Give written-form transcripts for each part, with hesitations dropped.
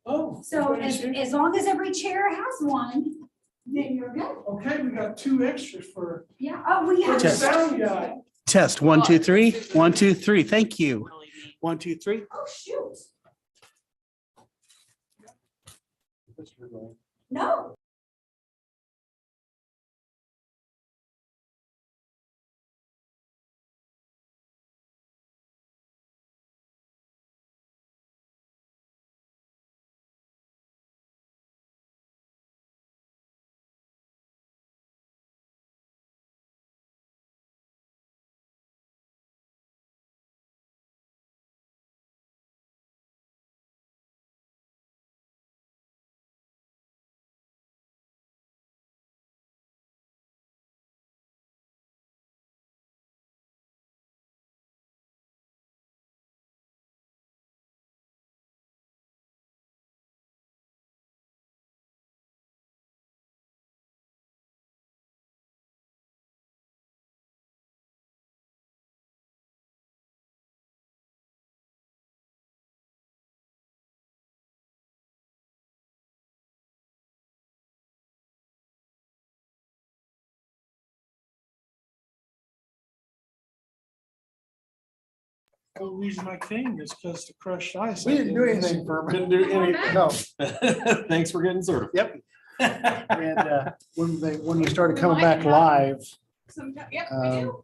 Oh. So okay, as long as every chair has one, then you're good. Okay, we got 2 extras for Yeah, oh, we the have. Just- sound guy. Test 1, 2, 3. 1, 2, 3. Thank you. 1, 2, 3. Oh, shoot. No. The only reason I came is because the crushed ice. We didn't do anything for a Didn't do any, No. thanks for getting certified. Yep. And when we started coming back live, Yep, we um, do.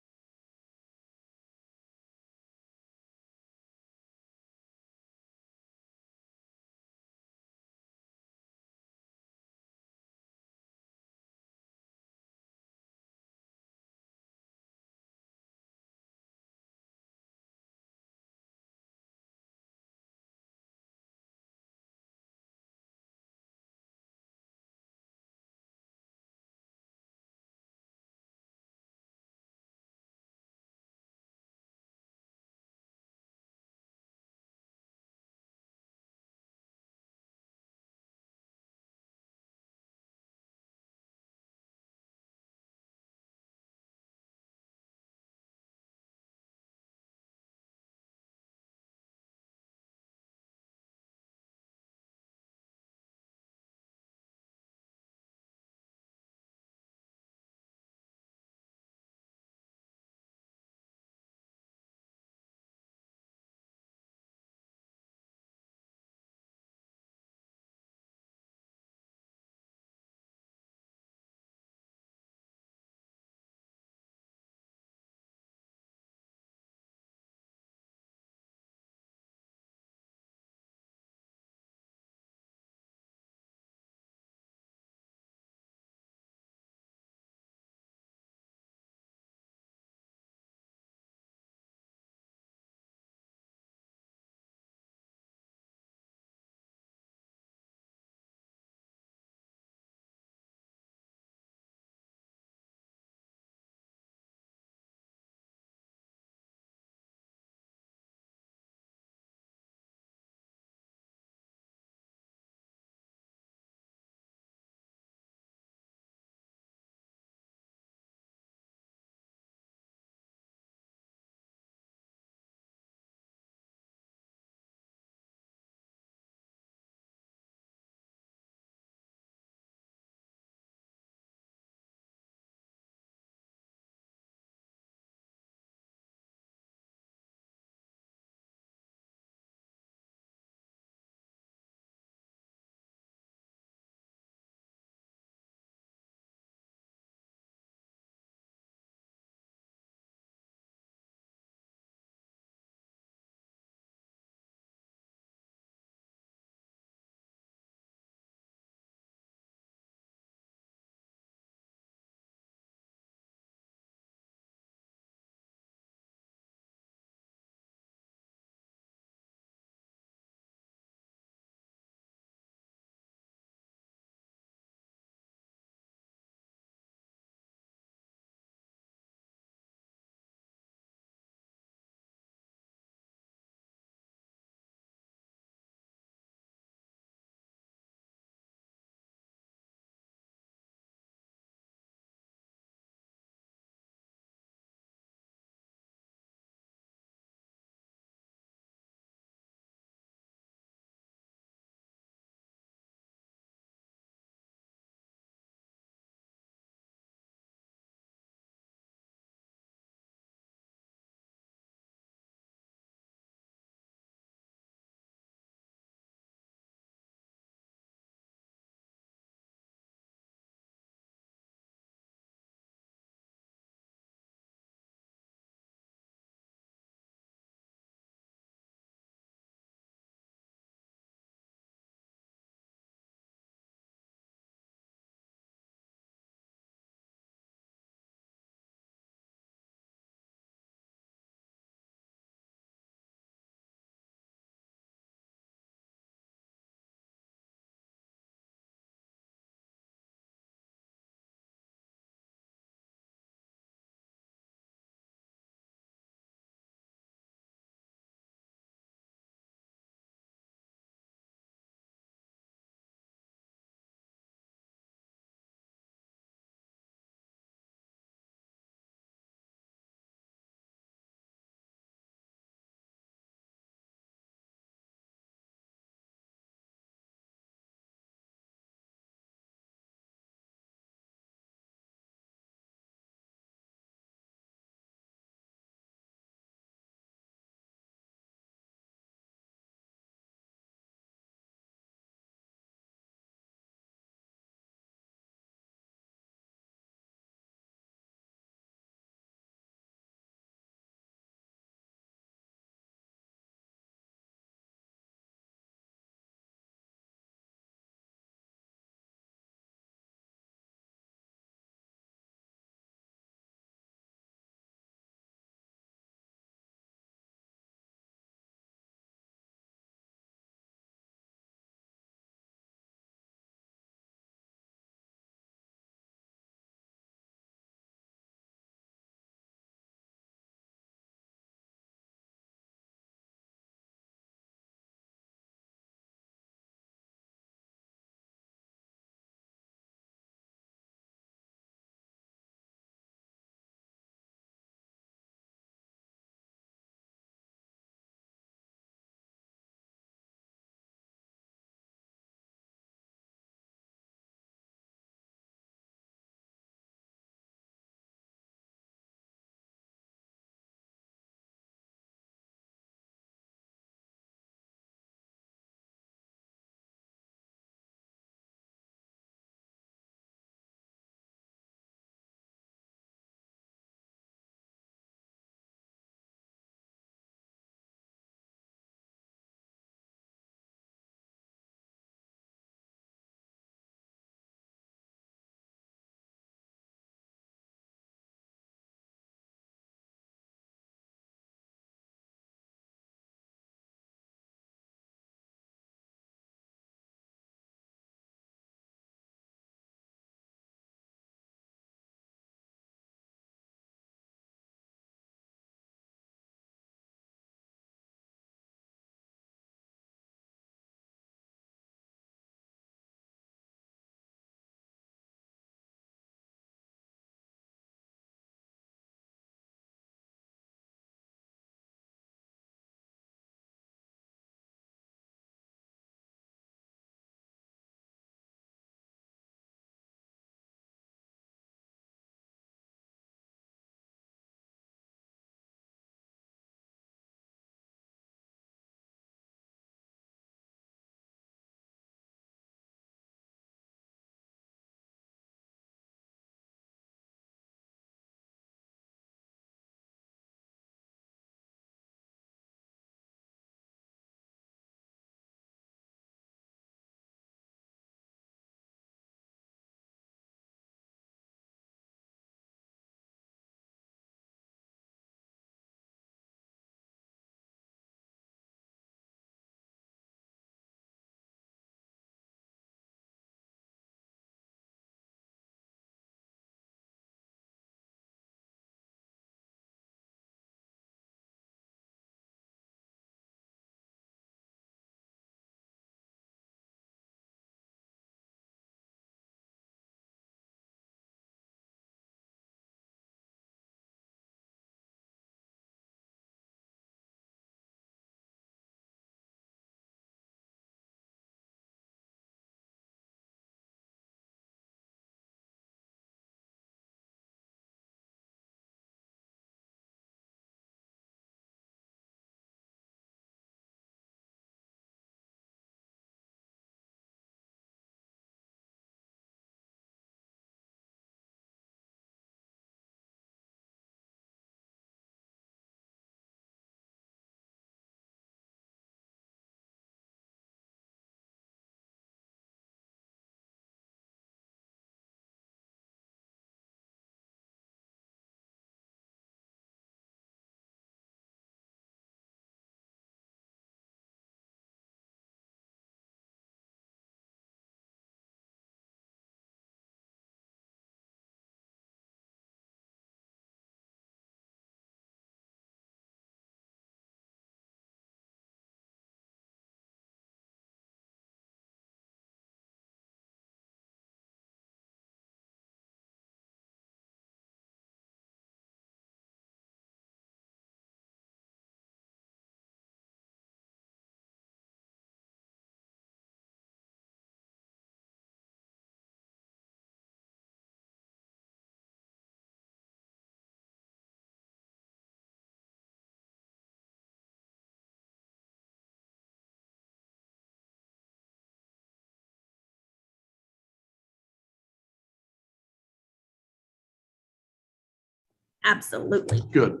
Absolutely. Good.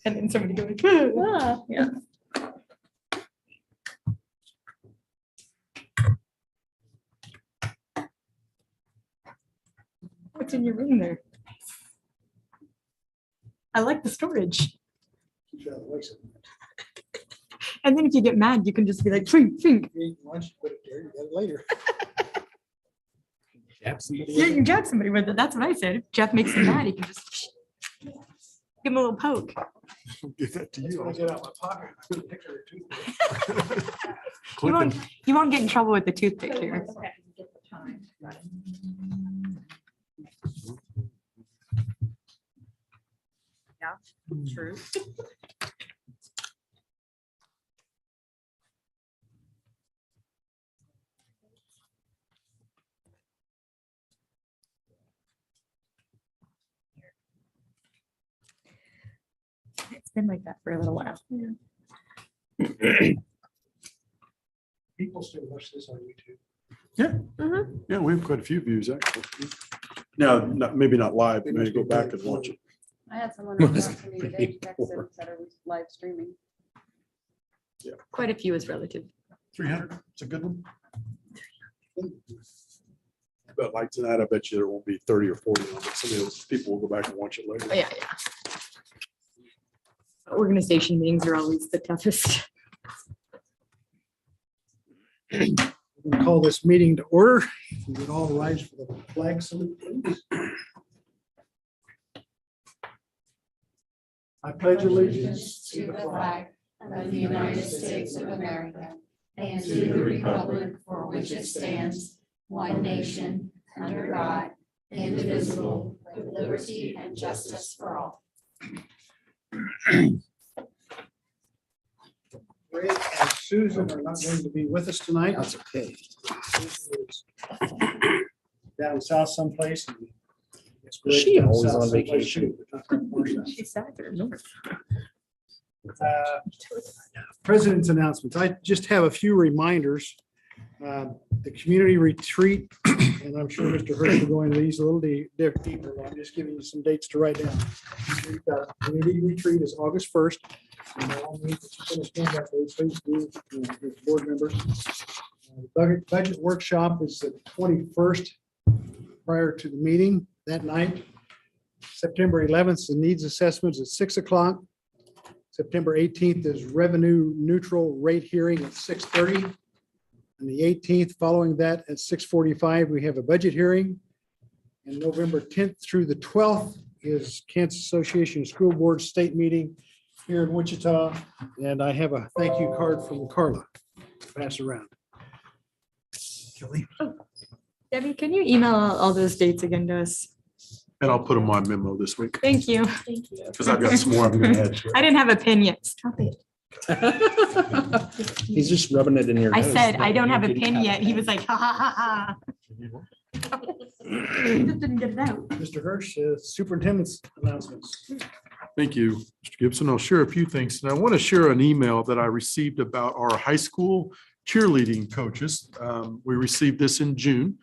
And then somebody goes, ah, yeah. What's in your room there? I like the storage. And then if you get mad, you can just be like, think, think. You eat lunch, put it there, you got it later. Yeah, you can jab somebody with it. That's what I said. If Jeff makes him mad, he can just give him a little poke. Give that to That's you. when I get out my pocket. I put a picture of a toothpick. You won't get in trouble with the toothpick here. Yeah, true. It's been like that for a little while. People still watch this on YouTube. Yeah, we have quite a few views actually. No, maybe not live, but maybe go back and watch it. I had someone reach out to me today, texted, said it was live streaming. Quite a few is relative. 300, it's a good one. But like tonight, I bet you there won't be 30 or 40 of it. Some of those people will go back and watch it later. Oh, yeah. Organization meetings are always the toughest. We're gonna call this meeting to order. We would all rise for the flag salute, please. I pledge allegiance To the flag of the United States of America and to the republic for which it stands, one nation, under God, indivisible, with liberty and justice for all. Ray and Susan are not going to be with us tonight. That's okay. Down south someplace. and it's great She down always south on someplace vacation. too, but not more south. She's south or north. President's announcements. I just have a few reminders. The community retreat, and I'm sure Mr. Hirsch will go into these a little deeper. I'm just giving you some dates to write down. Community retreat is August 1st. And by all means, if you can attend that day, please do, as board members. Budget workshop is the 21st prior to the meeting that night. September 11th, the needs assessments at 6 o'clock. September 18th is revenue neutral rate hearing at 6:30. And the 18th, following that at 6:45, we have a budget hearing. And November 10th through the 12th is Kansas Association of School Boards State Meeting here in Wichita. And I have a thank you card from Carla to pass around. Kelly? Debbie, can you email all those dates again to us? And I'll put them on memo this week Thank you. because I've got some more I'm going to add to it. I didn't have a pin yet. Stop it. He's just rubbing it in your I nose. said, I don't have a pin yet. He was like, ha, ha, ha, ha. He just didn't get it out. Mr. Hirsch, superintendent's announcements. Thank you, Mr. Gibson. I'll share a few things. And I want to share an email that I received about our high school cheerleading coaches. We received this in June.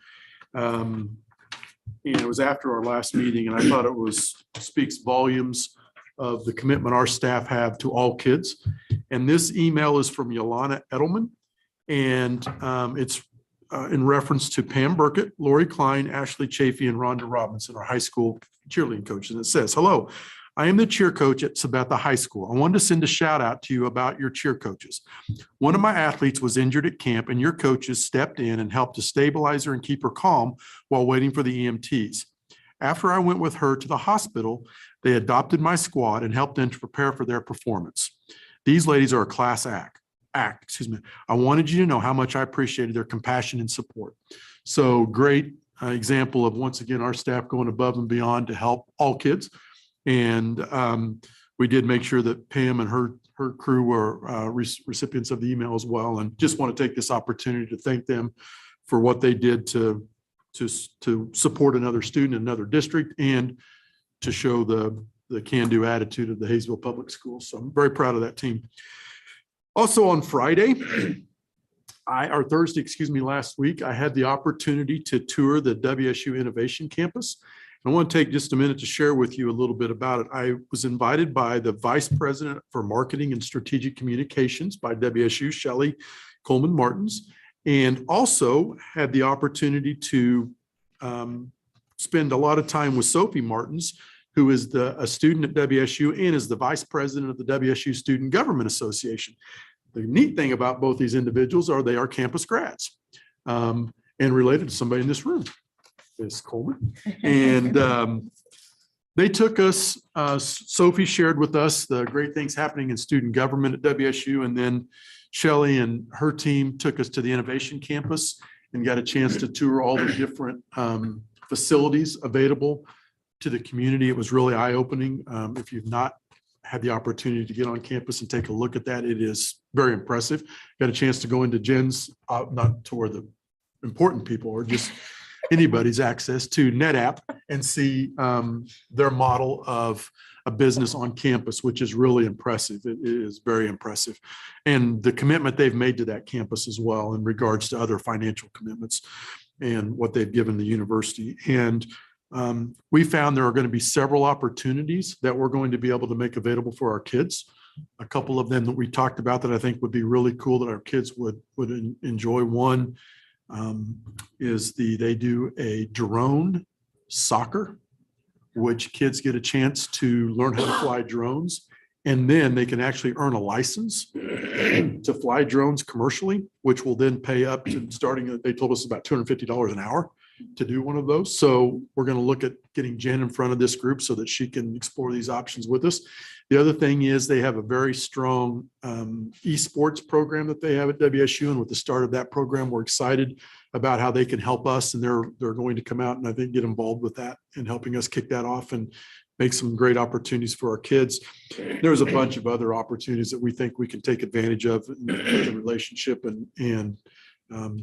And it was after our last meeting, and I thought it speaks volumes of the commitment our staff have to all kids. And this email is from Yolanda Edelman, and it's in reference to Pam Burkett, Lori Klein, Ashley Chafee, and Rhonda Robinson, our high school cheerleading coaches. And it says, hello, I am the cheer coach at Sabetha High School. I wanted to send a shout out to you about your cheer coaches. One of my athletes was injured at camp, and your coaches stepped in and helped to stabilize her and keep her calm while waiting for the EMTs. After I went with her to the hospital, they adopted my squad and helped them to prepare for their performance. These ladies are a class act. I wanted you to know how much I appreciated their compassion and support. So great example of, once again, our staff going above and beyond to help all kids. And we did make sure that Pam and her crew were recipients of the email as well. And just want to take this opportunity to thank them for what they did to support another student in another district and to show the can-do attitude of the Haysville Public Schools. So I'm very proud of that team. Also on Friday, Thursday, excuse me, last week, I had the opportunity to tour the WSU Innovation Campus. I want to take just a minute to share with you a little bit about it. I was invited by the Vice President for Marketing and Strategic Communications by WSU, Shelley Coleman Martins, and also had the opportunity to spend a lot of time with Sophie Martins, who is a student at WSU and is the Vice President of the WSU Student Government Association. The neat thing about both these individuals are they are campus grads and related to somebody in this room, Ms. Coleman. And they took us, Sophie shared with us the great things happening in student government at WSU. And then Shelley and her team took us to the Innovation Campus and got a chance to tour all the different facilities available to the community. It was really eye-opening. If you've not had the opportunity to get on campus and take a look at that, it is very impressive. Got a chance to go into Jen's, not to where the important people or just anybody's access to NetApp and see their model of a business on campus, which is really impressive. It is very impressive. And the commitment they've made to that campus as well in regards to other financial commitments and what they've given the university. And we found there are going to be several opportunities that we're going to be able to make available for our kids. A couple of them that we talked about that I think would be really cool that our kids would enjoy. One is they do a drone soccer, which kids get a chance to learn how to fly drones. And then they can actually earn a license to fly drones commercially, which will then pay up to starting, they told us about $250 an hour to do one of those. So we're going to look at getting Jen in front of this group so that she can explore these options with us. The other thing is they have a very strong esports program that they have at WSU. And with the start of that program, we're excited about how they can help us. And they're going to come out and I think get involved with that and helping us kick that off and make some great opportunities for our kids. There's a bunch of other opportunities that we think we can take advantage of in the relationship and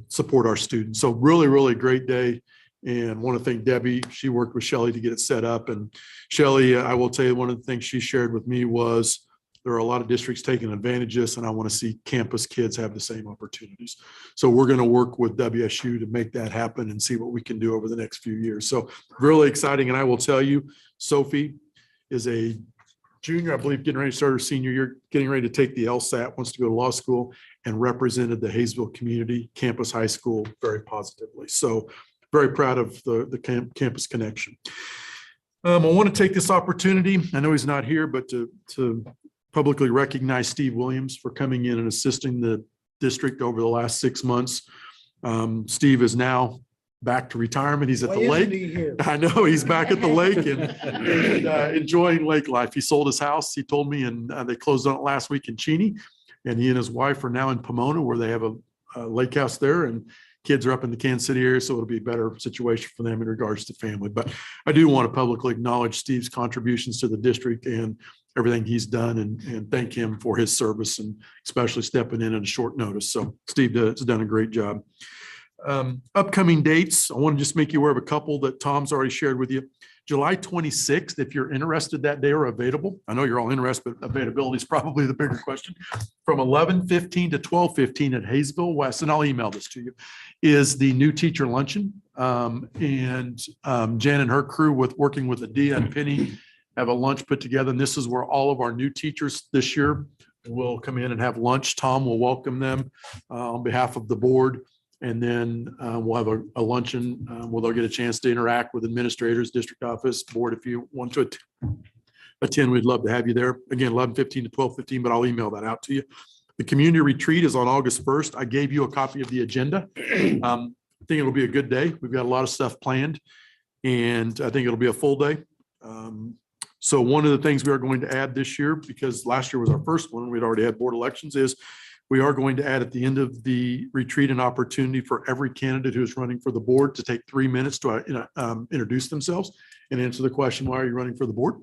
support our students. So really, really great day. And want to thank Debbie. She worked with Shelley to get it set up. And Shelley, I will tell you, one of the things she shared with me was there are a lot of districts taking advantage of this, and I want to see campus kids have the same opportunities. So we're going to work with WSU to make that happen and see what we can do over the next few years. So really exciting. And I will tell you, Sophie is a junior, I believe, getting ready to start her senior year, getting ready to take the LSAT, wants to go to law school, and represented the Haysville community campus high school very positively. So very proud of the campus connection. I want to take this opportunity, I know he's not here, but to publicly recognize Steve Williams for coming in and assisting the district over the last 6 months. Steve is now back to retirement. He's at the lake. I know he's back at the lake and enjoying lake life. He sold his house, he told me, and they closed on it last week in Cheney. And he and his wife are now in Pomona, where they have a lake house there, and kids are up in the Kansas City area. So it'll be a better situation for them in regards to family. But I do want to publicly acknowledge Steve's contributions to the district and everything he's done and thank him for his service and especially stepping in at a short notice. So Steve has done a great job. Upcoming dates, I want to just make you aware of a couple that Tom's already shared with you. July 26th, if you're interested that day or available, I know you're all interested, but availability is probably the bigger question. From 11:15 to 12:15 at Haysville West, and I'll email this to you, is the new teacher luncheon. And Jen and her crew working with Adia and Penny have a lunch put together. And this is where all of our new teachers this year will come in and have lunch. Tom will welcome them on behalf of the board. And then we'll have a luncheon where they'll get a chance to interact with administrators, district office, board. If you want to attend, we'd love to have you there. Again, 11:15 to 12:15, but I'll email that out to you. The community retreat is on August 1st. I gave you a copy of the agenda. I think it'll be a good day. We've got a lot of stuff planned, and I think it'll be a full day. So one of the things we are going to add this year, because last year was our first one, we'd already had board elections, is we are going to add at the end of the retreat an opportunity for every candidate who is running for the board to take 3 minutes to introduce themselves and answer the question, why are you running for the board?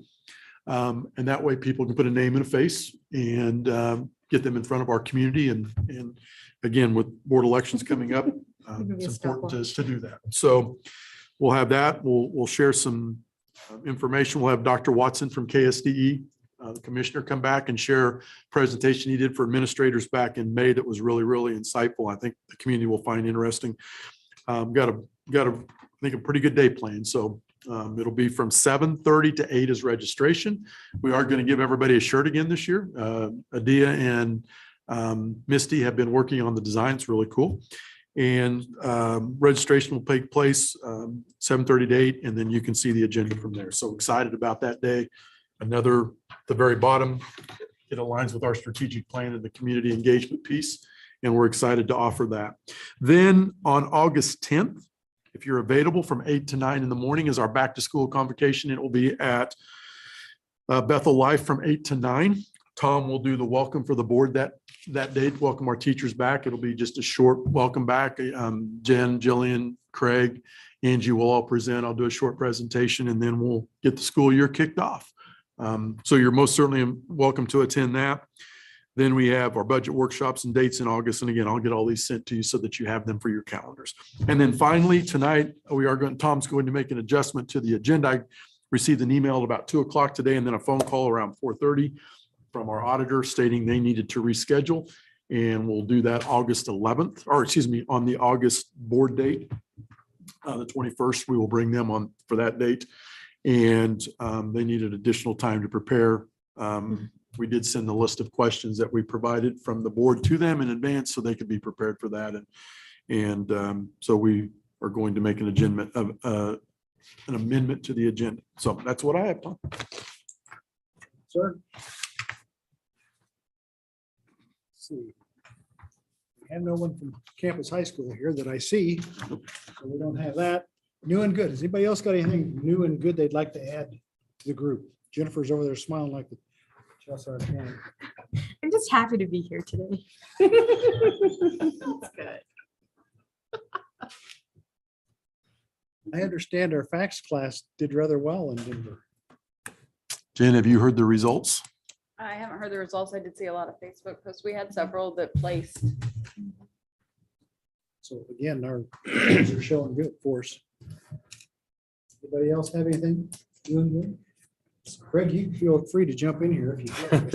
And that way people can put a name and a face and get them in front of our community. And again, with board elections coming up, it's important to do that. So we'll have that. We'll share some information. We'll have Dr. Watson from KSDE the commissioner come back and share a presentation he did for administrators back in May that was really, really insightful. I think the community will find interesting. Got I think a pretty good day planned. So it'll be from 7:30 to 8 is registration. We are going to give everybody a shirt again this year. Adia and Misty have been working on the design. It's really cool. And registration will take place 7:30 to 8, and then you can see the agenda from there. So excited about that day. Another, at the very bottom, it aligns with our strategic plan and the community engagement piece, and we're excited to offer that. Then on August 10th, if you're available from 8 to 9 in the morning is our back to school convocation. It will be at Bethel Life from 8 to 9. Tom will do the welcome for the board that day, to welcome our teachers back. It'll be just a short welcome back. Jen, Jillian, Craig, Angie will all present. I'll do a short presentation, and then we'll get the school year kicked off. So you're most certainly welcome to attend that. Then we have our budget workshops and dates in August. And again, I'll get all these sent to you so that you have them for your calendars. And then finally, tonight, Tom's going to make an adjustment to the agenda. I received an email at about 2 o'clock today, and then a phone call around 4:30 from our auditor stating they needed to reschedule. And we'll do that August 11th, or excuse me, on the August board date. The 21st, we will bring them on for that date. And they needed additional time to prepare. We did send the list of questions that we provided from the board to them in advance so they could be prepared for that. And so we are going to make an amendment to the agenda. So that's what I have, Tom. Sir? Let's see. I have no one from Campus High School here that I see, so we don't have that. New and good. Has anybody else got anything new and good they'd like to add to the group? Jennifer's over there smiling like the Chelsea fan. I'm just happy to be here today. That's good. I understand our FACS class did rather well in Denver. Jen, have you heard the results? I haven't heard the results. I did see a lot of Facebook posts. We had several that placed. So again, our kids are showing good for us. Anybody else have anything? Doing good? Craig, you feel free to jump in here if you want.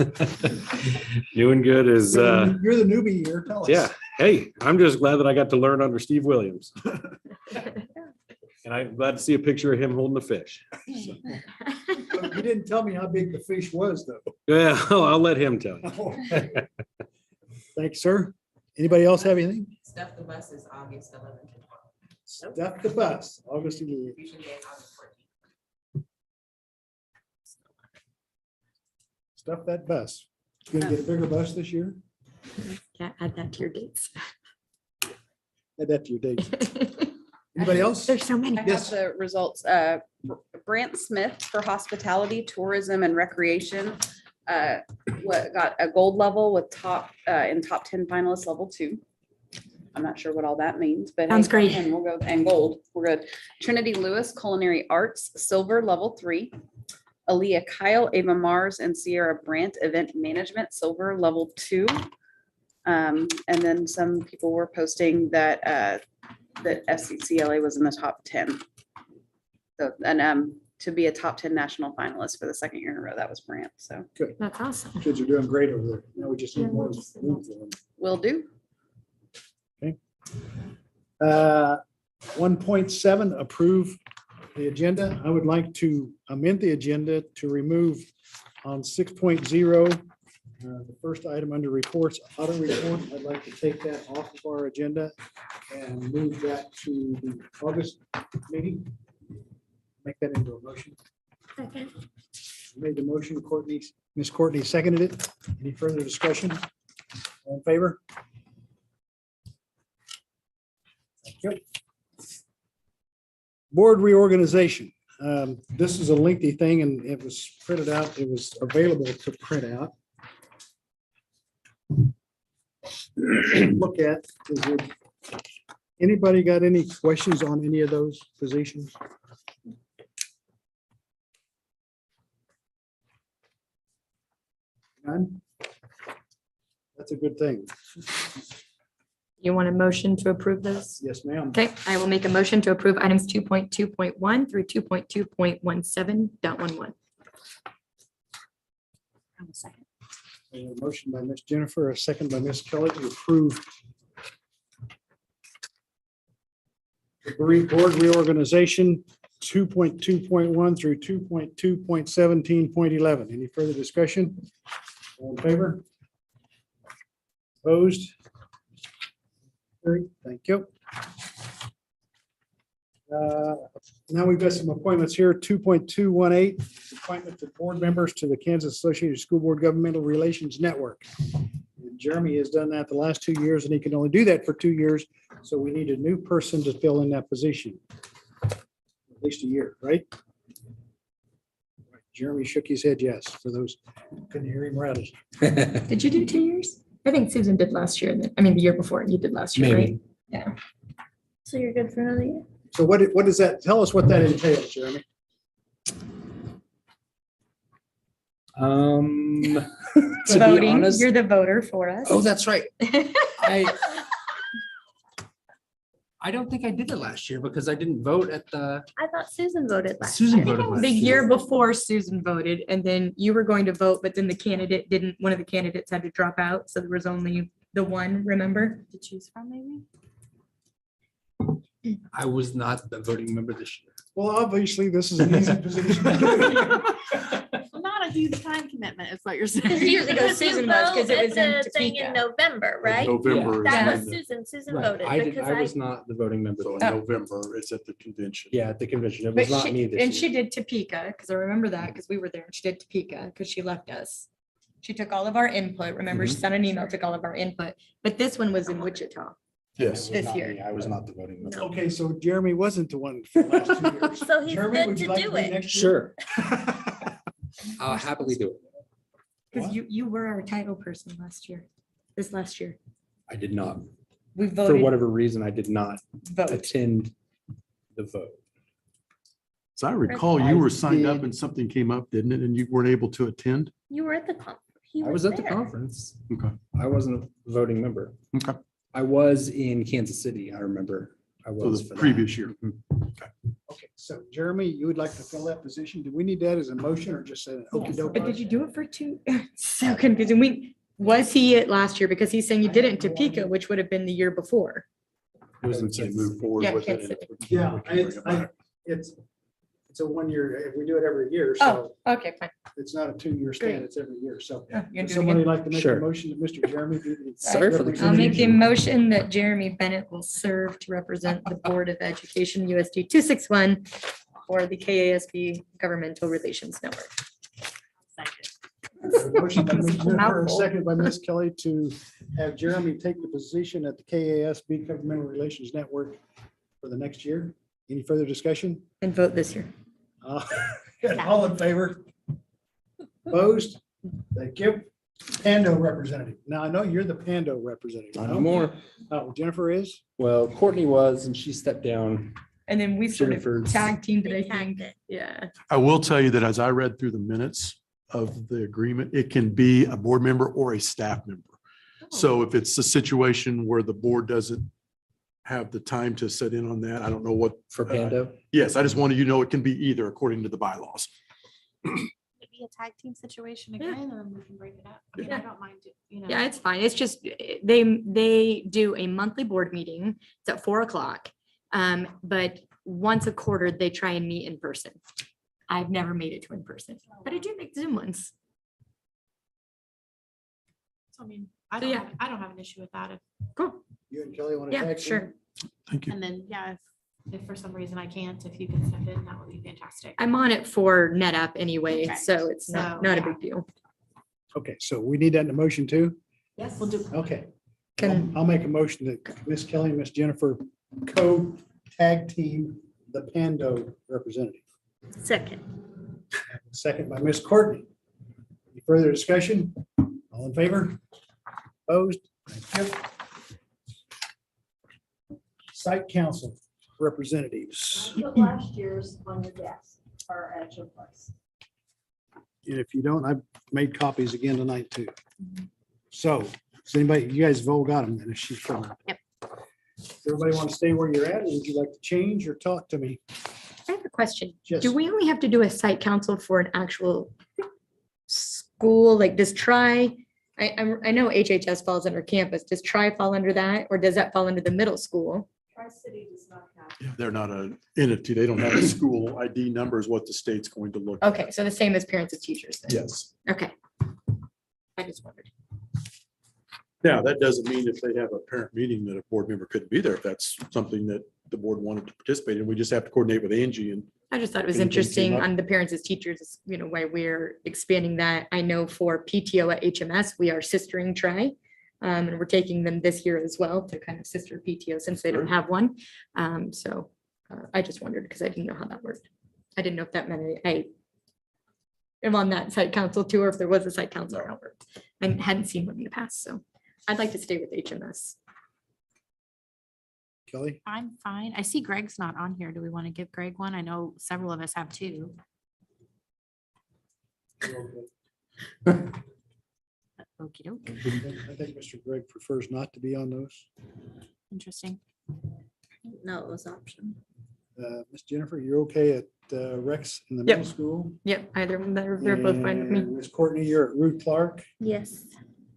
Doing good is, You're the newbie here. Tell us. yeah. Hey, I'm just glad that I got to learn under Steve Williams. And I'm glad to see a picture of him holding the fish. You didn't tell me how big the fish was, though. Yeah, I'll let him tell you. Thanks, sir. Anybody else have anything? Stuff the bus is August 11th to 12th. Stuff the bus, August 11th. Fusion Day is August 14th. Stuff that bus. Gonna get a bigger bus this year? Yeah, add that to your dates. Add that to your dates. Anybody else? There's so many. I have the results. Brant Smith for hospitality, tourism, and recreation. Got a gold level with top 10 finalists, level 2. I'm not sure what all that means, but Sounds great. And we'll go and gold. We're good. Trinity Lewis, culinary arts, silver, level 3. Aaliyah Kyle, Ava Mars, and Sierra Brandt, event management, silver, level 2. And then some people were posting that that SCCLA was in the top 10. So, and to be a top 10 national finalist for the second year in a row, that was Brandt. So That's awesome. Kids are doing great over there. Now we just need more room for them. will do. 1.7, approve the agenda. I would like to amend the agenda to remove on 6.0, the first item under reports, audit report. I'd like to take that off of our agenda and move that to the August meeting. Make that into a motion. Made the motion, Courtney, Miss Courtney seconded it. Any further discussion? All in favor? Thank you. Board reorganization. This is a lengthy thing and it was printed out. It was available to print out. Look at, is it, anybody got any questions on any of those positions? None? That's a good thing. You want a motion to approve this? Yes, ma'am. Okay, I will make a motion to approve items 2.2.1 through 2.2.17.11. Second. A motion by Miss Jennifer, a second by Miss Kelly to approve the board reorganization 2.2.1 through 2.2.17.11. Any further discussion? All in favor? Opposed? Carried. Thank you. Now we've got some appointments here. 2.218, appointment to board members to the Kansas Associated School Board Governmental Relations Network. And Jeremy has done that the last 2 years, and he can only do that for 2 years. So we need a new person to fill in that position. At least a year, right? Jeremy shook his head yes, for those who couldn't hear him rattle. Did you do 2 years? I think Susan did last year, and then, I mean, the year before, you did last year, right? Yeah. So you're good for another year? So what does that, tell us what that entails, Jeremy? To be Voting, honest, you're the voter for us. oh, that's right. I don't think I did it last year because I didn't vote at the. I thought Susan voted last Susan year. voted last The year. year before Susan voted, and then you were going to vote, but then the candidate didn't, one of the candidates had to drop out, so there was only the one, remember? To choose from, maybe? I was not the voting member this year. Well, obviously, this is an easy position. to Not a huge time commitment is what you're saying. Because you, Because Susan was, 'cause it was in the thing in Topeka. November, right? November. is That when was the- Susan Right. voted I because was not the voting member. So in then. November, it's at the convention. Yeah, at the convention. It But was not she, me this and year. she did Topeka, because I remember that, because we were there, and she did Topeka, because she left us. She took all of our input, remember, she sent an email, took all of our input, but this one was in Wichita. Yes. This Not year. me. I was not the voting member. Okay, so Jeremy wasn't the one for the last 2 years. So he's Jeremy, good would you to like do be it. next year? Sure, I'll happily do it. Because you were our title person last year, this last year. I did not, We for voted whatever reason, I did not vote. attend the vote. So I recall you were signed up and something came up, didn't it? And you weren't able to attend? You were at the conference. I was at the conference. Okay. I wasn't a voting member. Okay. I was in Kansas City, I remember. I So was the for that. previous year. Okay, so Jeremy, you would like to fill that position. Do we need that as a motion or just an okey doke? But did you do it for 2? So confusing. Was he it last year? Because he's saying you did it in Topeka, which would have been the year before. It was in Say Kansas move City. forward Yeah, with it. Kansas and City. Yeah, we can bring it back. it's a 1 year, we do it every year, Oh, so okay, fine. it's not a 2-year stand, it's every year, so. Oh, you're Would doing somebody it. like to make a Sure. motion that Mr. Jeremy be the Sorry for the I'll make the representative? motion that Jeremy Bennett will serve to represent the Board of Education USD 261 for the KASB Governmental Relations Network. Motion by Ms. Jennifer, a Mouthful. second by Ms. Kelly to have Jeremy take the position at the KASB Governmental Relations Network for the next year. Any further discussion? And vote this year. Uh, All in favor? Opposed? Thank you. Pando representative. Now, I know you're the Pando representative. Not anymore. Oh, Jennifer is? Well, Courtney was, and she stepped down. And then we sort of Jennifer's- tag teamed it, I They think. tagged it. Yeah. I will tell you that as I read through the minutes of the agreement, it can be a board member or a staff member. So if it's a situation where the board doesn't have the time to sit in on that, I don't know what. For Pando? Yes, I just wanted you to know it can be either according to the bylaws. Maybe a tag team situation Yeah. again, and then we can break it up. I mean, I don't mind, you know. Yeah, it's fine. It's just, they do a monthly board meeting. It's at 4:00. But once a quarter, they try and meet in person. I've never made it to in person, but I do make Zoom ones. So, I mean, I So, don't, yeah. have- I don't have an issue with that. Cool. You and Kelly want to Yeah, tag? team? sure. Thank you. And then, yeah, if for some reason I can't, if you can step in, that would be fantastic. I'm on it for NetApp anyway, Okay. so it's So, not a yeah. big deal. Okay, so we need that in the motion too? Yes, we'll do. Okay. Can, I'll make a motion that Miss Kelly and Miss Jennifer co-tag team the Pando representative. Second. Second by Miss Courtney. Any further discussion? All in favor? Opposed? Thank you. Site council representatives. Put last year's on your desk or at your place. And if you don't, I've made copies again tonight too. So, does anybody, you guys have all got them, then she's from. Yep. Does everybody want to stay where you're at, or would you like to change or talk to me? I have a question. Yes. Do we only have to do a site council for an actual school, like does I know HHS falls under campus. Does Tri fall under that? Or does that fall under the middle school? Tri-City does not have. Yeah, they're not an entity. They don't have a school ID number is what the state's going to look. at. Okay, so the same as parents and teachers then? Yes. Okay. I just wondered. Now, that doesn't mean if they have a parent meeting that a board member couldn't be there, if that's something that the board wanted to participate in. We just have to coordinate with Angie and I just thought it was Anything came interesting up? on the parents as teachers, why we're expanding that. I know for PTO at HMS, we are sistering Tri. And we're taking them this year as well to kind of sister PTO since they don't have one. So I just wondered because I didn't know how that worked. I didn't know if that meant I am on that site council too, or if there was a site council. How it worked. I hadn't seen one in the past, so I'd like to stay with HMS. Kelly? I'm fine. I see Greg's not on here. Do we want to give Greg one? I know several of us have two. Okey doke. I think Mr. Greg prefers not to be on those. Interesting. No, it was option. Miss Jennifer, you're okay at Rex in the Yep. middle school? Yep, either of them, they're both fine with me. And Miss Courtney, you're at Ruth Clark. Yes.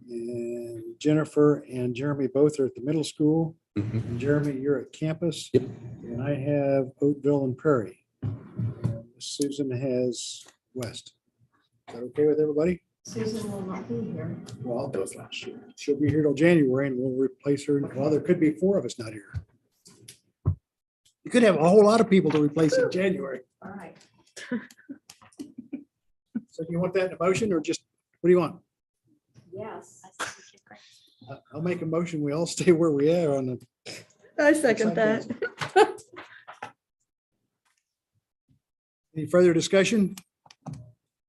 And Jennifer and Jeremy both are at the middle school. And Jeremy, you're at campus. Yep. And I have Oakville and Prairie. And Susan has West. Is that okay with everybody? Susan will not be here. Well, that was last year. She'll be here till January and we'll replace her. Well, there could be 4 of us not here. You could have a whole lot of people to replace in January. All right. So do you want that in a motion or just, what do you want? Yes. I'll make a motion. We all stay where we are on the. I second that. Any further discussion?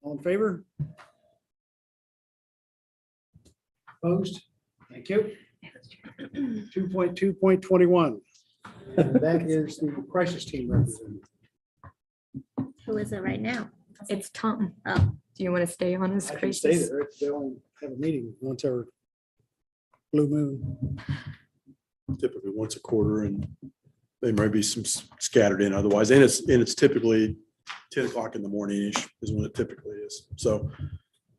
All in favor? Opposed? Thank you. 2.2.21. That is the crisis team representative. Who is it right now? It's Tom. Oh. Do you want to stay on as I can stay crisis? there. They only have a meeting once every blue moon. typically once a quarter and there might be some scattered in otherwise. And it's typically 10 o'clock in the morning-ish is when it typically is. So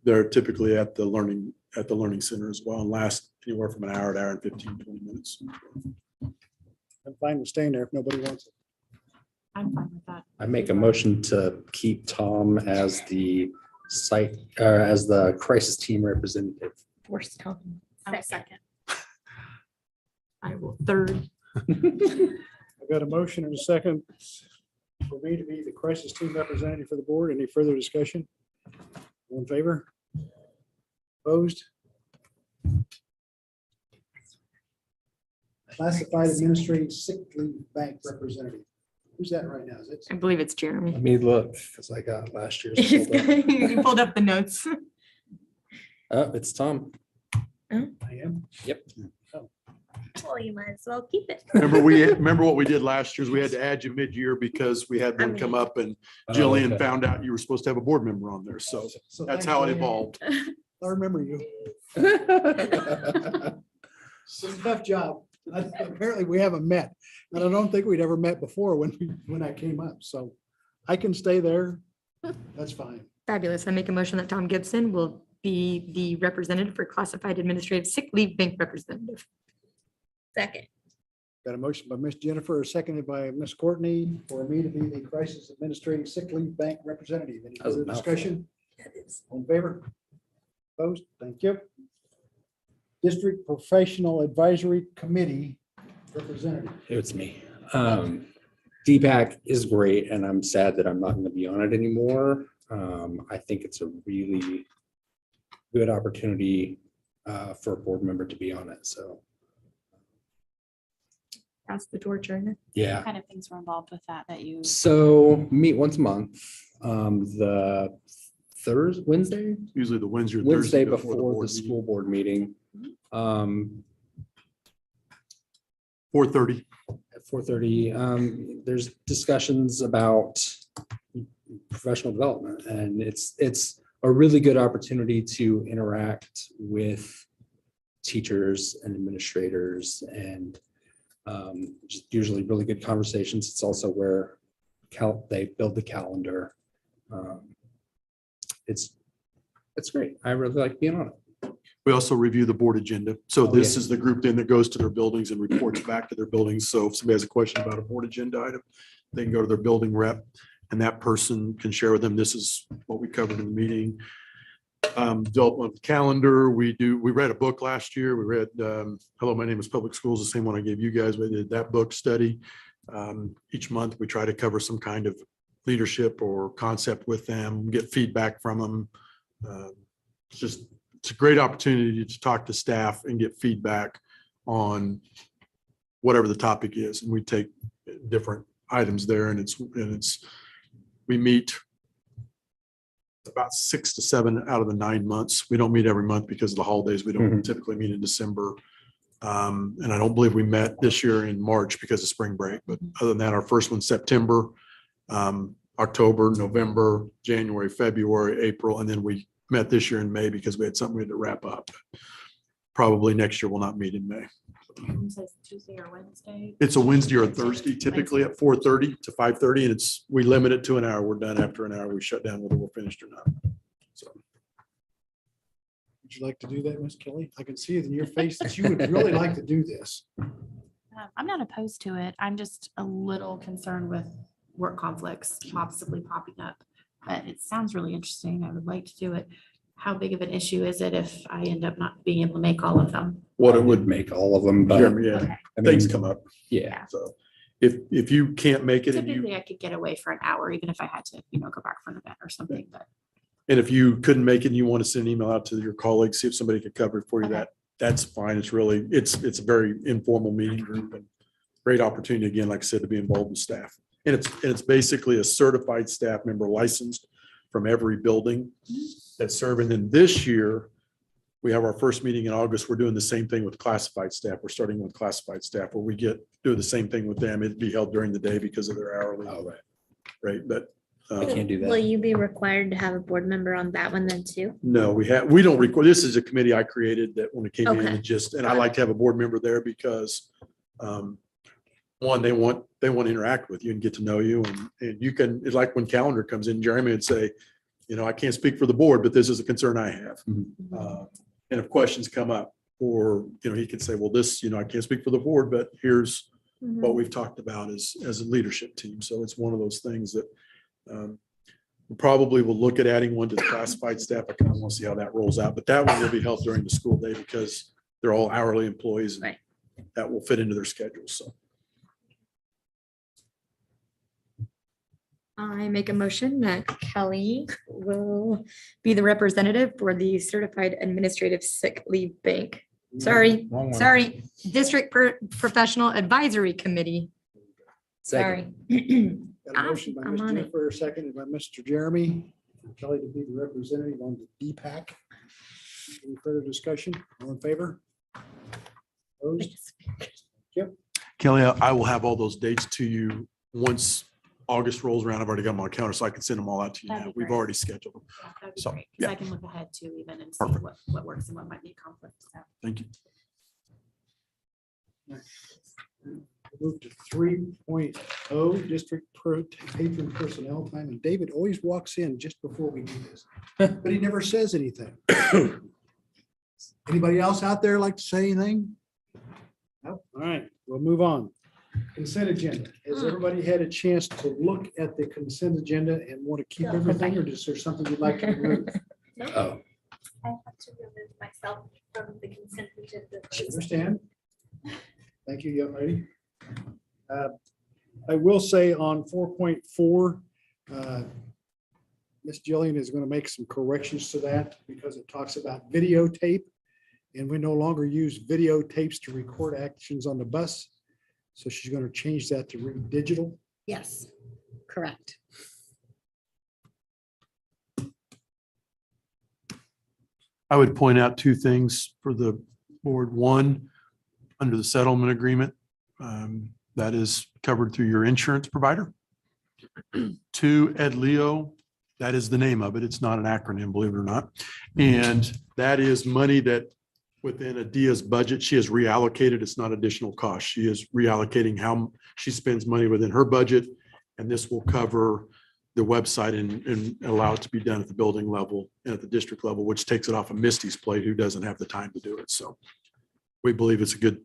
they're typically at the learning center as well and last anywhere from an hour to hour and 15, 20 minutes. I'm fine with staying there if nobody wants it. I'm fine with that. I make a motion to keep Tom as the site, as the crisis team representative. Force Tom. I will second. I will third. I've got a motion and a second for me to be the crisis team representative for the board. Any further discussion? All in favor? Opposed? Classified administrative sick leave bank representative. Who's that right now? Is it? I believe it's Jeremy. Let me look, because I got last year's. He's pulled up. You pulled up the notes. Oh, it's Tom. I am. Yep. Well, you might as well keep it. Remember what we did last year is we had to add you mid-year because we had one come up and Jillian okay. found out you were supposed to have a board member on there. So that's how it evolved. I remember you. It's a tough job. Apparently, we haven't met, and I don't think we'd ever met before when I came up. So I can stay there. That's fine. Fabulous. I make a motion that Tom Gibson will be the representative for classified administrative sick leave bank representative. Second. Got a motion by Miss Jennifer, seconded by Miss Courtney, for me to be the crisis administrative sick leave bank representative. Any That was a further mouthful. discussion? All in favor? Opposed? Thank you. District Professional Advisory Committee representative. It's me. DPAC is great, and I'm sad that I'm not going to be on it anymore. I think it's a really good opportunity for a board member to be on it. So, That's the torture. yeah. What kind of things were involved with that you? So meet once a month. The Wednesday Usually the Wednesday or Thursday before the board meeting. school board meeting. 4:30. At 4:30, there's discussions about professional development, and it's a really good opportunity to interact with teachers and administrators, and just usually really good conversations. It's also where they build the calendar. It's That's great. I really like being on it. We also review the board agenda. So Oh, this yeah. is the group then that goes to their buildings and reports back to their buildings. So if somebody has a question about a board agenda item, they can go to their building rep and that person can share with them, this is what we covered in the meeting. Development of the calendar. We read a book last year. We read Hello, My Name is Public Schools, the same one I gave you guys. We did that book study. Each month we try to cover some kind of leadership or concept with them, get feedback from them. It's a great opportunity to talk to staff and get feedback on whatever the topic is. And we take different items there and we meet about 6 to 7 out of the 9 months. We don't meet every month because of the holidays. We don't typically meet in December. And I don't believe we met this year in March because of spring break. But other than that, our first one's September, October, November, January, February, April, and then we met this year in May because we had something we had to wrap up. Probably next year we'll not meet in May. Tuesday or Wednesday. It's a Wednesday or a Thursday, typically at 4:30 to 5:30, and we limit it to an hour. We're done after an hour. We shut down whether we're finished or not. So. Would you like to do that, Miss Kelly? I can see it in your face that you would really like to do this. I'm not opposed to it. I'm just a little concerned with work conflicts possibly popping up. But it sounds really interesting. I would like to do it. How big of an issue is it if I end up not being able to make all of them? What I it would would, make all of them, but Jeremy, yeah, Okay. I mean, things come up. yeah. So if you can't make it and Typically, I could get away for an hour, even if I had to, go back for an event or something, but. and if you couldn't make it and you want to send an email out to your colleagues, see if somebody could cover it for you, Okay. that's fine. It's a very informal meeting group and great opportunity, again, like I said, to be involved with staff. And it's basically a certified staff member licensed from every building that's serving. And this year, we have our first meeting in August. We're doing the same thing with classified staff. We're starting with classified staff where we do the same thing with them. It'd be held during the day because of their hourly Oh, right. rate. But I can't do Will that. you be required to have a board member on that one then too? no, we don't record. This is a committee I created that when it came in, Okay. and I like to have a board member there because one, they want to interact with you and get to know you. And you can, it's like when calendar comes in, Jeremy would say, I can't speak for the board, but this is a concern I have. And if questions come up, or, he could say, well, this, I can't speak for the board, but here's what we've talked about as a leadership team. So it's one of those things that we probably will look at adding one to the classified staff. I kind of want to see how that rolls out, but that one will be held during the school day because they're all hourly employees. And Right. that will fit into their schedules. So. I make a motion that Kelly will be the representative for the Certified Administrative Sick Leave Bank. Sorry, Wrong one. sorry, District Professional Advisory Committee. Second. Sorry. Got a motion by I'm Ms. on it. Jennifer, seconded by Mr. Jeremy. For Kelly to be the representative on the DPAC. Any further discussion? All in favor? Opposed? Kelly, I will have all those dates to you once August rolls around. I've already got them on my counter, so I can send them all out to you That'd now. be We've great. already scheduled them. That'd be So, great, because yeah. I can look ahead too, even and see Perfect. what works and what might be a conflict. So. Thank you. Move to 3.0, district patron personnel time. And David always walks in just before we do this, but he never says anything. Anybody else out there like to say anything? No? All right, we'll move on. Consent agenda. Has everybody had a chance to look at the consent agenda and want to keep everything, or is there something you'd like to remove? Oh, I have to remove myself from the consent agenda. Understand? Thank you, young lady. I will say on 4.4, Ms. Jillian is going to make some corrections to that because it talks about videotape, and we no longer use videotapes to record actions on the bus. So she's going to change that to read digital. Yes, correct. I would point out two things for the board. One, under the settlement agreement, that is covered through your insurance provider. Two, Ed Leo, that is the name of it. It's not an acronym, believe it or not. And that is money that within Adia's budget, she has reallocated. It's not additional cost. She is reallocating how she spends money within her budget. And this will cover the website and allow it to be done at the building level and at the district level, which takes it off of Misty's plate, who doesn't have the time to do it. So we believe it's a good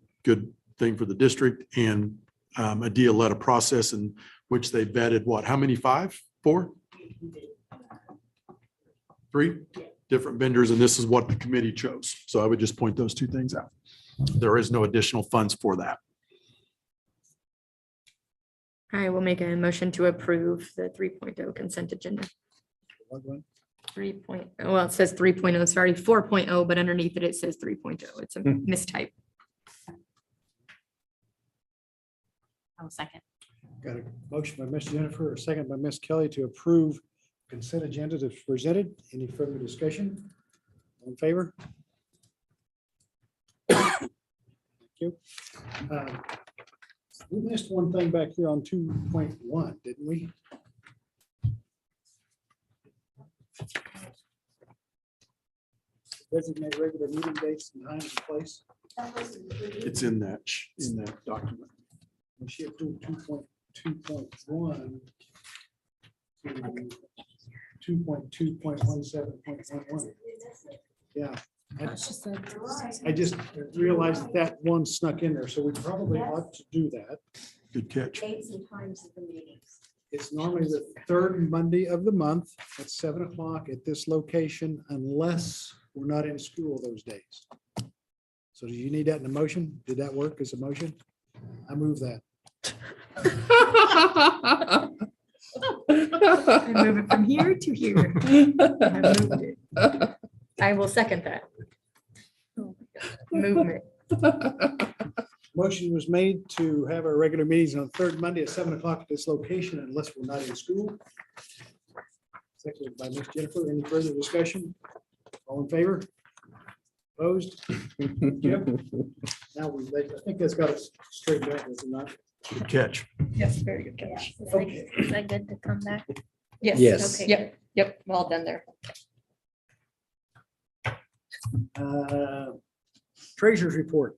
thing for the district, and a deal led a process in which they vetted what, how many, 5, 4? 3 different vendors, and this is what the committee chose. So I would just point those 2 things out. There is no additional funds for that. I will make a motion to approve the 3.0 consent agenda. 3.0, well, it says 3.0, sorry, 4.0, but underneath it, it says 3.0. It's a mistype. I'll second. Got a motion by Miss Jennifer, a second by Miss Kelly to approve consent agenda that's presented. Any further discussion? All in favor? Thank you. We missed one thing back here on 2.1, didn't we? Designate regular meeting dates and times and place. It's in that document. We should approve 2.2.1. 2.2.17.11. Yeah. I just realized that one snuck in there, so we probably ought to do that. Good catch. Dates and times of the meetings. It's normally the third Monday of the month at 7 o'clock at this location, unless we're not in school those days. So do you need that in a motion? Did that work as a motion? I move that. I move it from here to here. I moved it. I will second that. Movement. Motion was made to have our regular meetings on the third Monday at 7 o'clock at this location unless we're not in school. Seconded by Ms. Jennifer. Any further discussion? All in favor? Opposed? Yep. Now I think that's got us straightened out, is it not? Good catch. Yes, very good catch. Okay. Is that good to come back? Yes. Yes. Okay. Yep, well done there. Treasurer's report.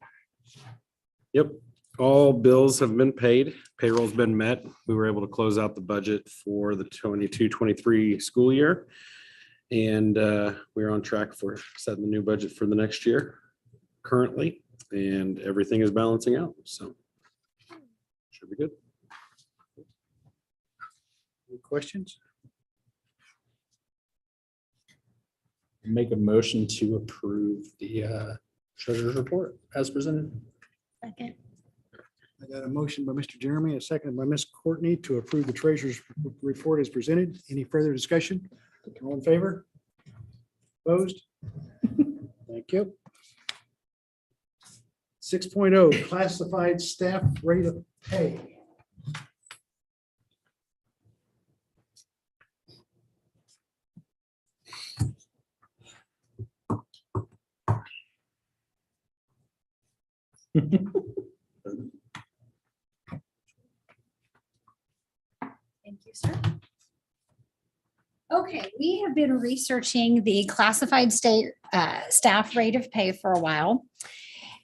Yep, all bills have been paid. Payroll's been met. We were able to close out the budget for the 22-23 school year. And we're on track for setting the new budget for the next year currently, and everything is balancing out, so should be good. Any questions? Make a motion to approve the treasurer's report as presented. Second. I got a motion by Mr. Jeremy, a second by Ms. Courtney to approve the treasurer's report as presented. Any further discussion? All in favor? Opposed? Thank you. 6.0 classified staff rate of pay. Thank you, sir. Okay, we have been researching the classified state staff rate of pay for a while.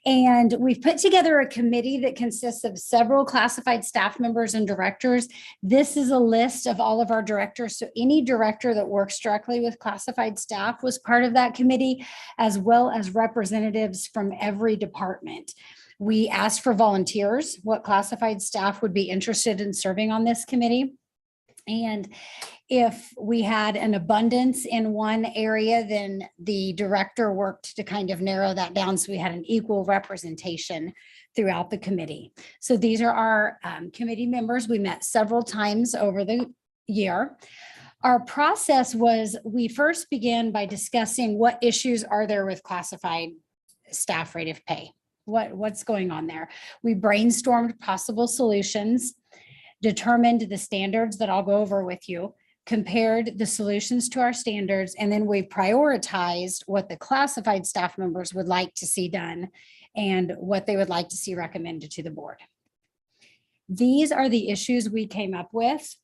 And we've put together a committee that consists of several classified staff members and directors. This is a list of all of our directors. So any director that works directly with classified staff was part of that committee, as well as representatives from every department. We asked for volunteers, what classified staff would be interested in serving on this committee. And if we had an abundance in one area, then the director worked to kind of narrow that down so we had an equal representation throughout the committee. So these are our committee members. We met several times over the year. Our process was we first began by discussing what issues are there with classified staff rate of pay. What's going on there? We brainstormed possible solutions, determined the standards that I'll go over with you, compared the solutions to our standards, and then we prioritized what the classified staff members would like to see done and what they would like to see recommended to the board. These are the issues we came up with.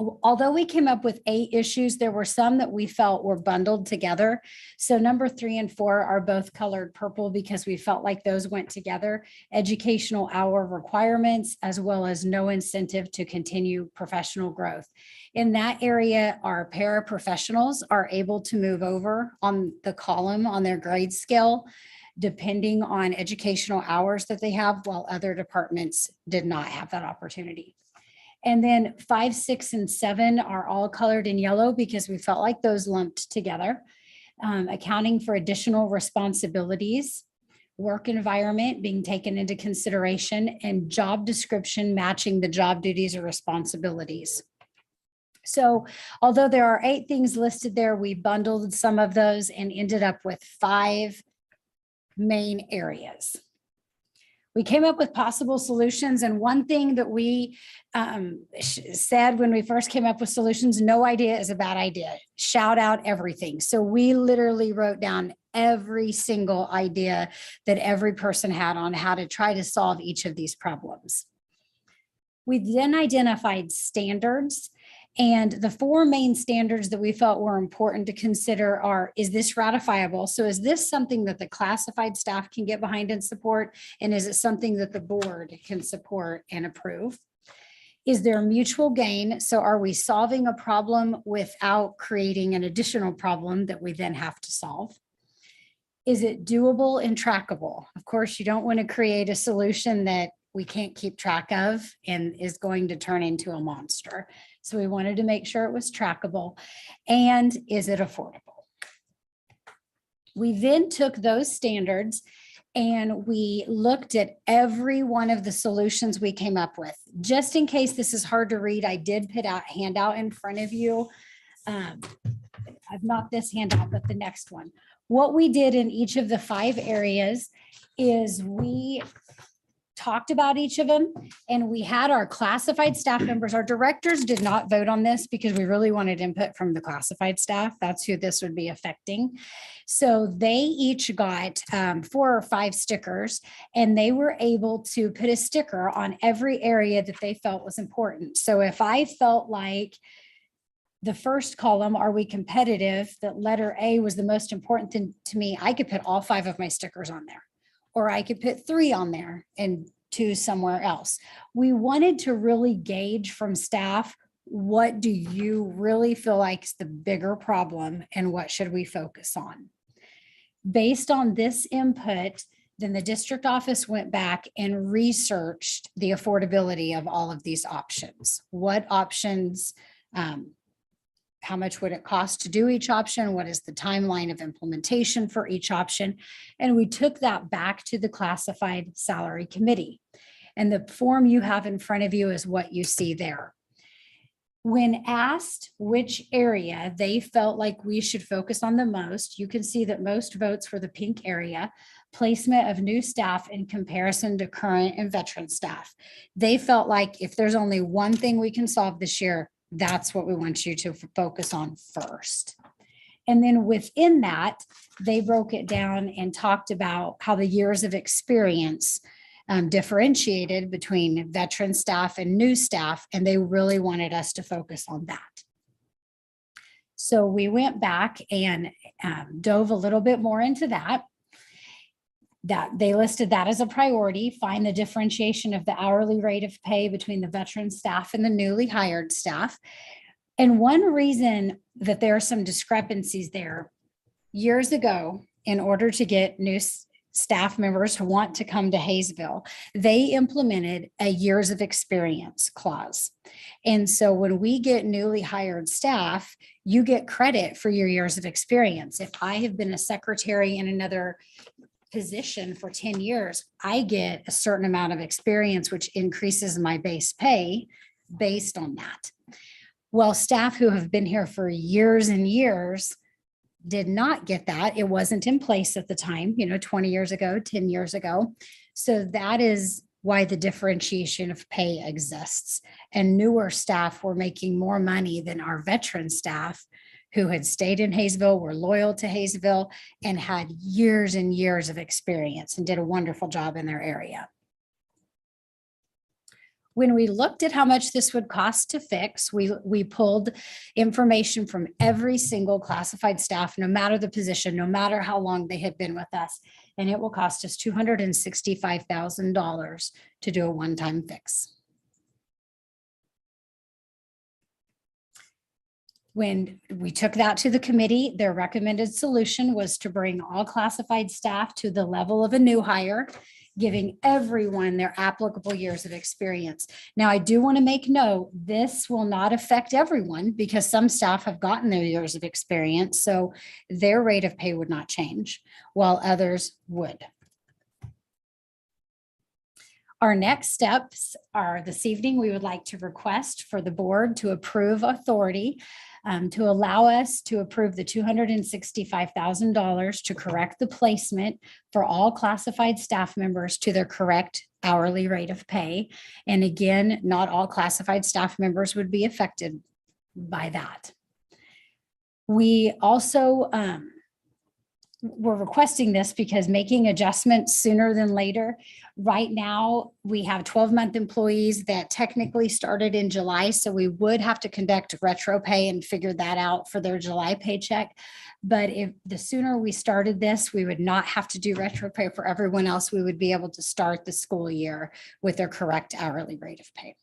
Although we came up with 8 issues, there were some that we felt were bundled together. So number 3 and 4 are both colored purple because we felt like those went together. Educational hour requirements, as well as no incentive to continue professional growth. In that area, our paraprofessionals are able to move over on the column on their grade scale, depending on educational hours that they have, while other departments did not have that opportunity. And then 5, 6, and 7 are all colored in yellow because we felt like those lumped together. Accounting for additional responsibilities, work environment being taken into consideration, and job description matching the job duties or responsibilities. So although there are 8 things listed there, we bundled some of those and ended up with 5 main areas. We came up with possible solutions, and one thing that we said when we first came up with solutions, no idea is a bad idea. Shout out everything. So we literally wrote down every single idea that every person had on how to try to solve each of these problems. We then identified standards. And the 4 main standards that we felt were important to consider are, is this ratifiable? So is this something that the classified staff can get behind and support? And is it something that the board can support and approve? Is there mutual gain? So are we solving a problem without creating an additional problem that we then have to solve? Is it doable and trackable? Of course, you don't want to create a solution that we can't keep track of and is going to turn into a monster. So we wanted to make sure it was trackable. And is it affordable? We then took those standards and we looked at every one of the solutions we came up with. Just in case this is hard to read, I did put out a handout in front of you. I've not this handout, but the next one. What we did in each of the 5 areas is we talked about each of them, and we had our classified staff members. Our directors did not vote on this because we really wanted input from the classified staff. That's who this would be affecting. So they each got 4 or 5 stickers, and they were able to put a sticker on every area that they felt was important. So if I felt like the first column, are we competitive, that letter A was the most important thing to me, I could put all 5 of my stickers on there. Or I could put 3 on there and 2 somewhere else. We wanted to really gauge from staff, what do you really feel like is the bigger problem and what should we focus on? Based on this input, then the district office went back and researched the affordability of all of these options. What options, how much would it cost to do each option? What is the timeline of implementation for each option? And we took that back to the classified salary committee. And the form you have in front of you is what you see there. When asked which area they felt like we should focus on the most, you can see that most votes for the pink area, placement of new staff in comparison to current and veteran staff. They felt like if there's only one thing we can solve this year, that's what we want you to focus on first. And then within that, they broke it down and talked about how the years of experience differentiated between veteran staff and new staff, and they really wanted us to focus on that. So we went back and dove a little bit more into that. That they listed that as a priority, find the differentiation of the hourly rate of pay between the veteran staff and the newly hired staff. And one reason that there are some discrepancies there, years ago, in order to get new staff members who want to come to Haysville, they implemented a years of experience clause. And so when we get newly hired staff, you get credit for your years of experience. If I have been a secretary in another position for 10 years, I get a certain amount of experience, which increases my base pay based on that. Well, staff who have been here for years and years did not get that. It wasn't in place at the time, 20 years ago, 10 years ago. So that is why the differentiation of pay exists. And newer staff were making more money than our veteran staff who had stayed in Haysville, were loyal to Haysville, and had years and years of experience and did a wonderful job in their area. When we looked at how much this would cost to fix, we pulled information from every single classified staff, no matter the position, no matter how long they had been with us. And it will cost us $265,000 to do a one-time fix. When we took that to the committee, their recommended solution was to bring all classified staff to the level of a new hire, giving everyone their applicable years of experience. Now, I do want to make note, this will not affect everyone because some staff have gotten their years of experience, so their rate of pay would not change, while others would. Our next steps are this evening, we would like to request for the board to approve authority to allow us to approve the $265,000 to correct the placement for all classified staff members to their correct hourly rate of pay. And again, not all classified staff members would be affected by that. We also we're requesting this because making adjustments sooner than later. Right now, we have 12-month employees that technically started in July, so we would have to conduct retro pay and figure that out for their July paycheck. But if the sooner we started this, we would not have to do retro pay for everyone else. We would be able to start the school year with their correct hourly rate of pay.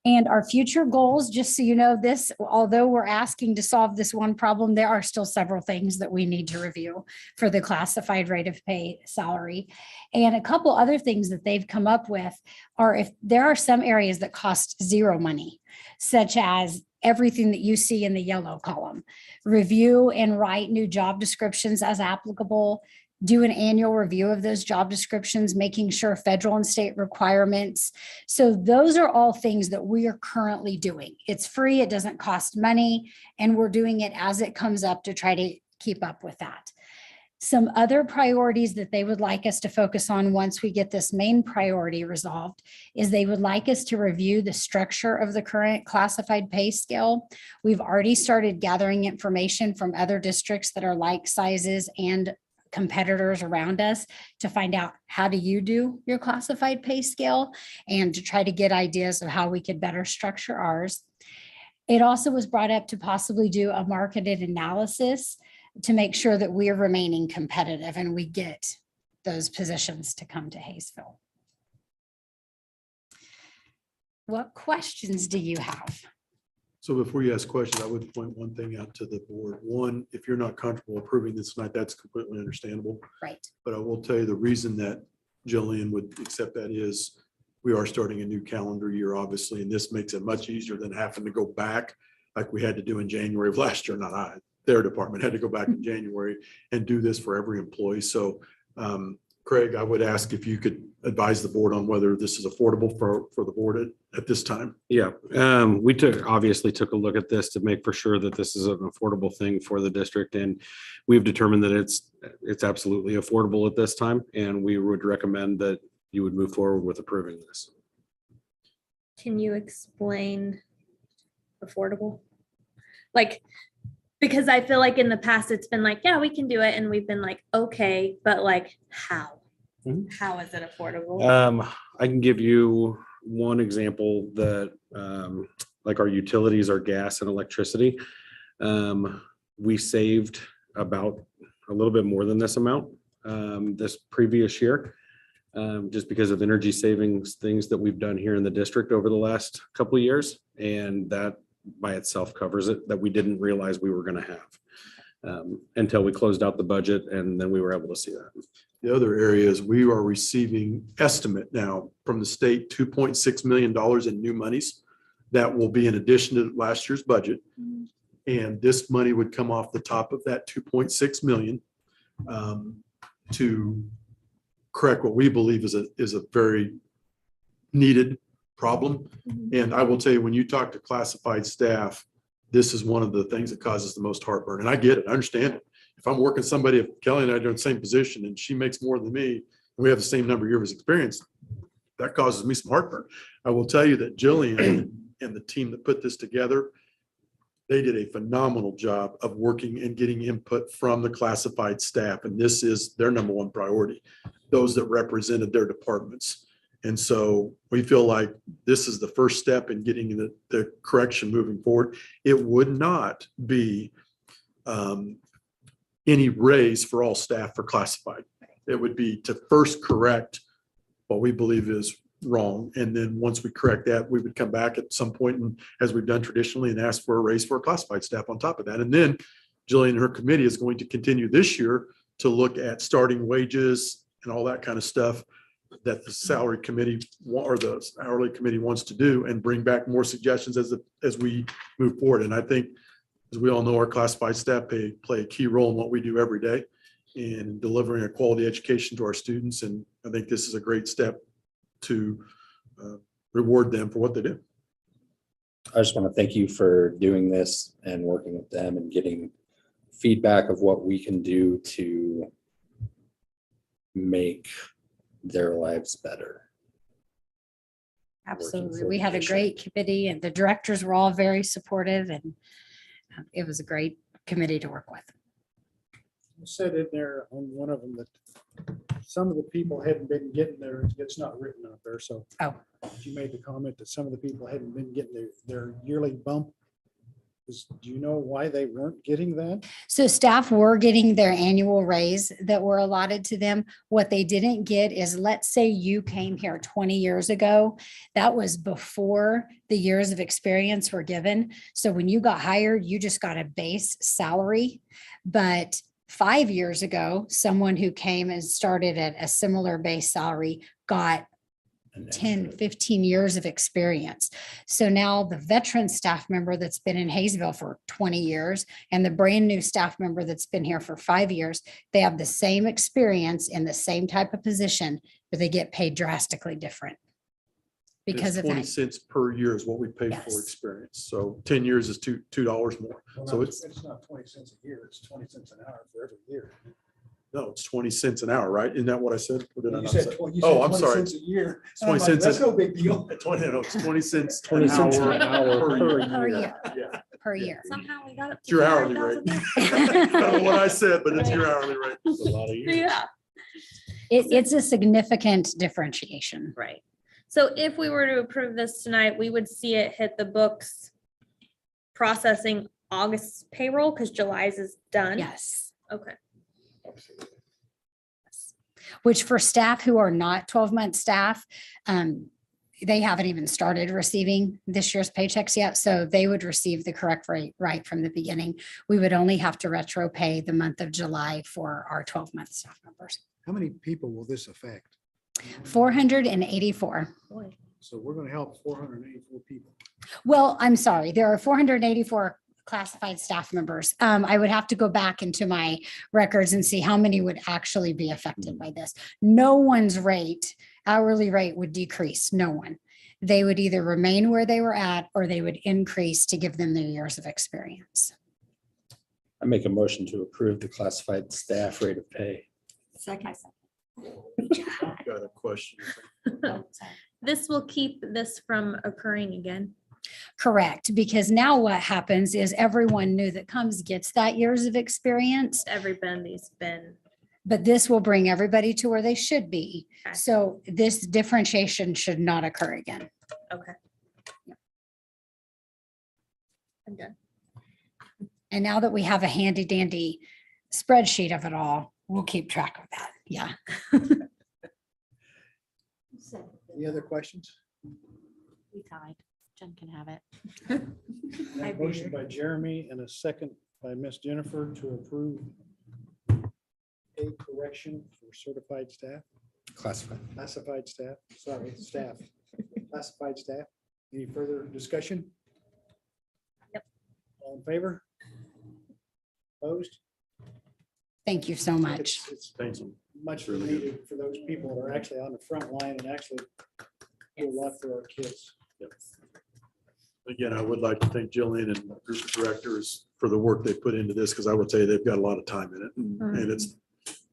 And our future goals, just so you know, this, although we're asking to solve this one problem, there are still several things that we need to review for the classified rate of pay salary. And a couple other things that they've come up with are if there are some areas that cost zero money, such as everything that you see in the yellow column. Review and write new job descriptions as applicable. Do an annual review of those job descriptions, making sure federal and state requirements. So those are all things that we are currently doing. It's free, it doesn't cost money, and we're doing it as it comes up to try to keep up with that. Some other priorities that they would like us to focus on once we get this main priority resolved is they would like us to review the structure of the current classified pay scale. We've already started gathering information from other districts that are like sizes and competitors around us to find out how do you do your classified pay scale and to try to get ideas of how we could better structure ours. It also was brought up to possibly do a marketed analysis to make sure that we are remaining competitive and we get those positions to come to Haysville. What questions do you have? So before you ask questions, I would point one thing out to the board. One, if you're not comfortable approving this tonight, that's completely understandable. Right. But I will tell you the reason that Jillian would accept that is we are starting a new calendar year, obviously, and this makes it much easier than having to go back like we had to do in January of last year. Not I, their department had to go back in January and do this for every employee. So Craig, I would ask if you could advise the board on whether this is affordable for the board at this time. Yeah, we obviously took a look at this to make for sure that this is an affordable thing for the district, and we've determined that it's absolutely affordable at this time, and we would recommend that you would move forward with approving this. Can you explain affordable? Like, because I feel like in the past it's been like, yeah, we can do it. And we've been like, okay, but like how? How is it affordable? I can give you one example that like our utilities, our gas and electricity. We saved about a little bit more than this amount this previous year. Just because of energy savings things that we've done here in the district over the last couple of years. And that by itself covers it, that we didn't realize we were going to have until we closed out the budget, and then we were able to see that. The other areas, we are receiving estimate now from the state, $2.6 million in new monies that will be in addition to last year's budget. And this money would come off the top of that 2.6 million to correct what we believe is a very needed problem. And I will tell you, when you talk to classified staff, this is one of the things that causes the most heartburn. And I get it, I understand it. If I'm working somebody, if Kelly and I are in the same position and she makes more than me, and we have the same number of years experience, that causes me some heartburn. I will tell you that Jillian and the team that put this together, they did a phenomenal job of working and getting input from the classified staff. And this is their number one priority, those that represented their departments. And so we feel like this is the first step in getting the correction moving forward. It would not be any raise for all staff for classified. It would be to first correct what we believe is wrong. And then once we correct that, we would come back at some point, and as we've done traditionally, and ask for a raise for classified staff on top of that. And then Jillian and her committee is going to continue this year to look at starting wages and all that kind of stuff that the salary committee or the hourly committee wants to do, and bring back more suggestions as we move forward. And I think, as we all know, our classified staff play a key role in what we do every day in delivering a quality education to our students. And I think this is a great step to reward them for what they do. I just want to thank you for doing this and working with them and getting feedback of what we can do to make their lives better. Absolutely. for We had a leadership. great committee, and the directors were all very supportive, and it was a great committee to work with. You said in there on one of them that some of the people hadn't been getting it's not written up there, so. Oh. You made the comment that some of the people hadn't been getting their yearly bump. Do you know why they weren't getting that? So staff were getting their annual raise that were allotted to them. What they didn't get is, let's say you came here 20 years ago. That was before the years of experience were given. So when you got hired, you just got a base salary. But 5 years ago, someone who came and started at a similar base salary got 10, 15 years of experience. So now the veteran staff member that's been in Haysville for 20 years and the brand new staff member that's been here for 5 years, they have the same experience in the same type of position, but they get paid drastically different because of 20 that. cents per year is what we pay for Yes. experience. So 10 years is $2 more. So It's not 20 cents a year, it's 20 cents an hour for every year. no, it's 20 cents an hour, right? Isn't that what I said? Or did I You not said say? 20 Oh, I'm sorry. cents a year. It's 20 I'm like, cents That's a- no big deal. 20, no, it's 20 cents. 20 cents an hour per Per year. year. Yeah, Per year. Somehow we got up. it's your hourly rate. I don't know what I said, but it's your hourly rate. It's a lot of years. Yeah, It's a significant differentiation. right. So if we were to approve this tonight, we would see it hit the books processing August's payroll because July's is done. Yes. Okay. Which for staff who are not 12-month staff, they haven't even started receiving this year's paychecks yet. So they would receive the correct rate right from the beginning. We would only have to retro pay the month of July for our 12-month staff members. How many people will this affect? 484. So we're going to help 484 people. Well, I'm sorry, there are 484 classified staff members. I would have to go back into my records and see how many would actually be affected by this. No one's hourly rate would decrease, no one. They would either remain where they were at or they would increase to give them their years of experience. I make a motion to approve the classified staff rate of pay. Second. I've got a question. This will keep this from occurring again. Correct, because now what happens is everyone new that comes gets that years of experience, Everybody's been, but this will bring everybody to where they should be. Okay. So this differentiation should not occur again. okay. I'm done. And now that we have a handy dandy spreadsheet of it all, we'll keep track of that. Yeah. Any other questions? We tied. Jen can have it. A motion by Jeremy and a second by Miss Jennifer to approve a correction for certified staff, classified staff, classified staff. Any further discussion? Yep. All in favor? Opposed? Thank you so much. It's Thank you. much needed for those people that are actually on the front line and actually do a lot for our kids. Again, I would like to thank Jillian and group of directors for the work they put into this, because I would tell you they've got a lot of time in it, and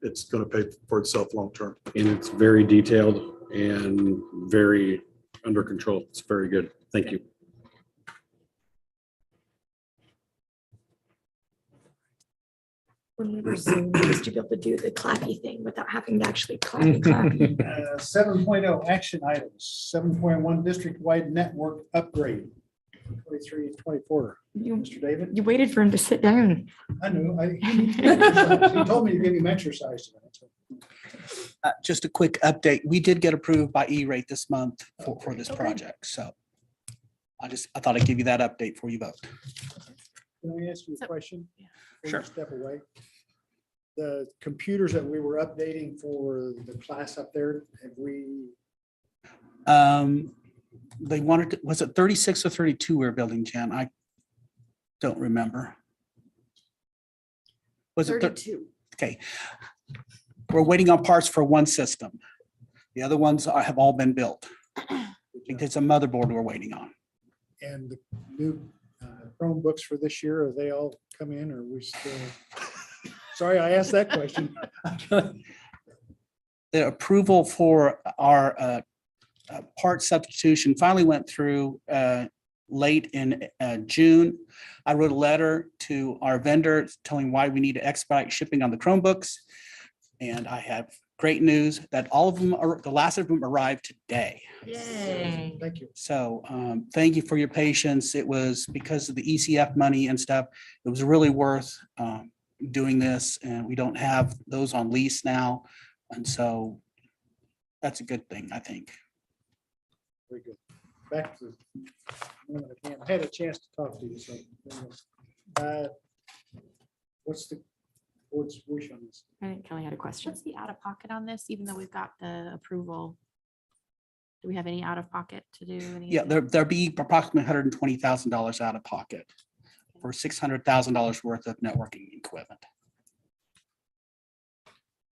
it's going to pay for itself long term. And it's very detailed and very under control. It's very good. Thank you. When we were Zoom, we used to be able to do the clappy thing without having to actually clappy. 7.0 action items, 7.1 district-wide network upgrade. 23, 24. You, Mr. David? you waited for him to sit down. I knew. He told me to give him exercise tonight. So. Just a quick update. We did get approved by E-rate this month for this project. So I thought I'd give you that update before you vote. Can I ask you a question? Sure. Before you step away. The computers that we were updating for the class up there, have we? They wanted, was it 36 or 32 we were building, Jen? I don't remember. Was it 32? Okay. We're waiting on parts for one system. The other ones have all been built. It's a motherboard we're waiting on. And the new Chromebooks for this year, are they all come in or are we still? Sorry, I asked that question. The approval for our part substitution finally went through late in June. I wrote a letter to our vendor telling why we need to expedite shipping on the Chromebooks. And I have great news that all of them, the last of them arrived today. Yay. Thank you. So thank you for your patience. It was because of the ECF money and stuff. It was really worth doing this, and we don't have those on lease now. And so that's a good thing, I think. Very good. Back to. I had a chance to talk to you, so. What's the board's wish on this? I think Kelly had a question. What's the out of pocket on this, even though we've got the approval? Do we have any out of pocket to do? Anything? Yeah, there'll be approximately $120,000 out of pocket for $600,000 worth of networking equipment.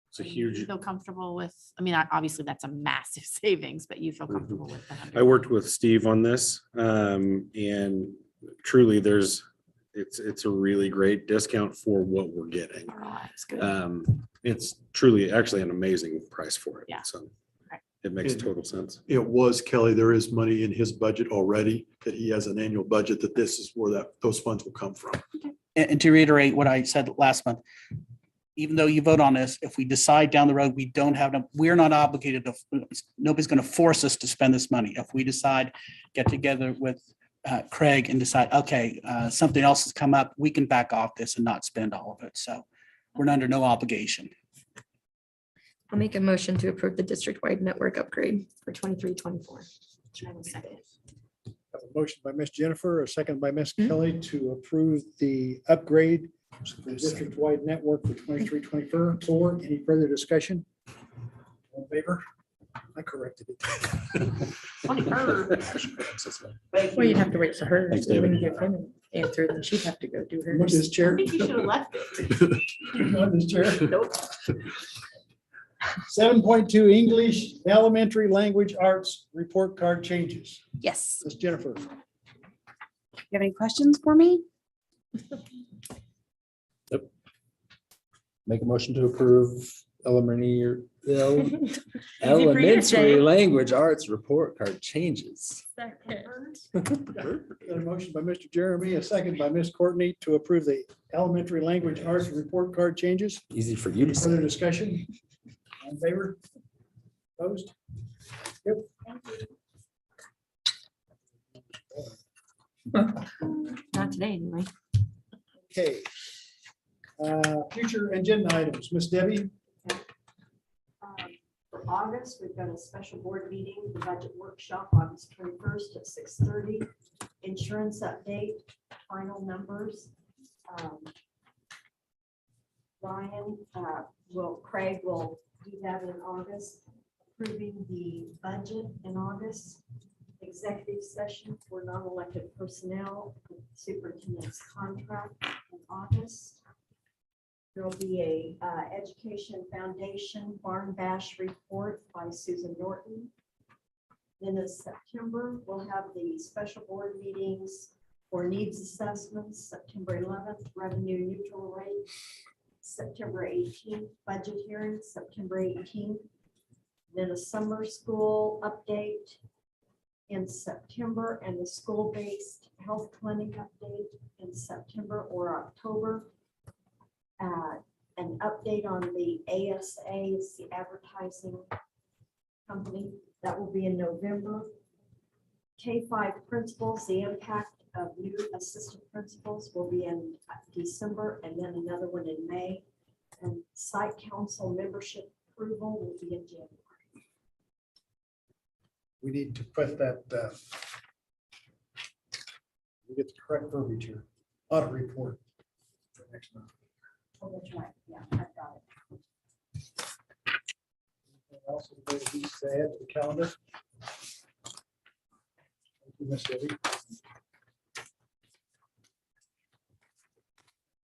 It's a You huge, feel comfortable with, I mean, obviously that's a massive savings, but you feel comfortable with that? I worked with Steve on this, and truly it's a really great discount for what we're getting. That's good. It's truly actually an amazing price for it. Yeah. So Okay. it makes total sense. It was, Kelly, there is money in his budget already, that he has an annual budget, that this is where those funds will come from. And to reiterate what I said last month, even though you vote on this, if we decide down the road we don't have them, we're not obligated to, nobody's going to force us to spend this money. If we decide, get together with Craig and decide, okay, something else has come up, we can back off this and not spend all of it. So we're under no obligation. I'll make a motion to approve the district-wide network upgrade for 23-24. Second. Have a motion by Miss Jennifer, a second by Miss Kelly to approve the upgrade to the district-wide network for 23-24. Any further discussion? All in favor? I corrected it. Well, you'd have to wait for her. Thanks, so when David. you give him an answer, then she'd have to go do What hers. is chair? I think you should have left it. What is chair? Nope. 7.2 English Elementary Language Arts Report Card Changes. Yes. Miss Jennifer. You have any questions for me? Make a motion to approve elementary say. language arts report card changes. Got a motion by Mr. Jeremy, a second by Miss Courtney to approve the elementary language arts report card changes. Easy for you to say. Further discussion? All in favor? Opposed? Yep. Not today, anyway. Okay. Future agenda items. Miss Debbie? For August, we've got a special board meeting, the budget workshop, August 21st at 6:30. Insurance update, final numbers. Craig will do that in August. Approving the budget in August. Executive session for non-elected personnel, superintendent's contract in August. There'll be a Education Foundation Barn Bash report by Susan Norton. Then in September, we'll have the special board meetings for needs assessments, September 11th, revenue neutral rate, September 18th, budget hearing, September 18th. Then a summer school update in September, and the school-based health clinic update in September or October. an update on the ASA, is the advertising company. That will be in November. K-5 principals, the impact of new assistant principals will be in December, and then another one in May. And site council membership approval will be in January. We need to put that, we get the correct verbiage here, audit report for next month. Oh, that's right, yeah, I've got it. Anything else anybody needs to add to the calendar? Thank you, Ms. Debbie.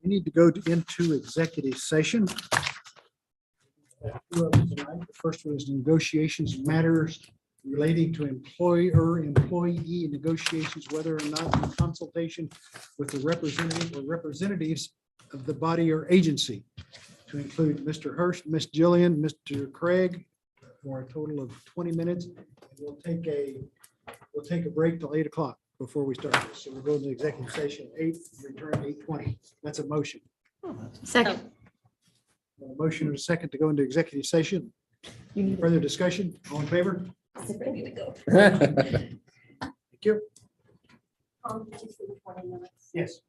We need to go into executive session. Two of them tonight. The first one is negotiations matters relating to employer-employee negotiations, whether or not in consultation with the representative or representatives of the body or agency, to include Mr. Hurst, Ms. Jillian, Mr. Craig, for a total of 20 minutes. And we'll take a break till 8 o'clock before we start this. So we'll go into executive session 8, return 8:20. That's a motion. Second. A motion and a second to go into executive session. Further discussion? All in favor? Ready to go. Thank you. 20 minutes. Yes.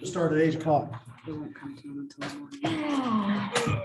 Start at 8 o'clock. It won't come to them until the morning.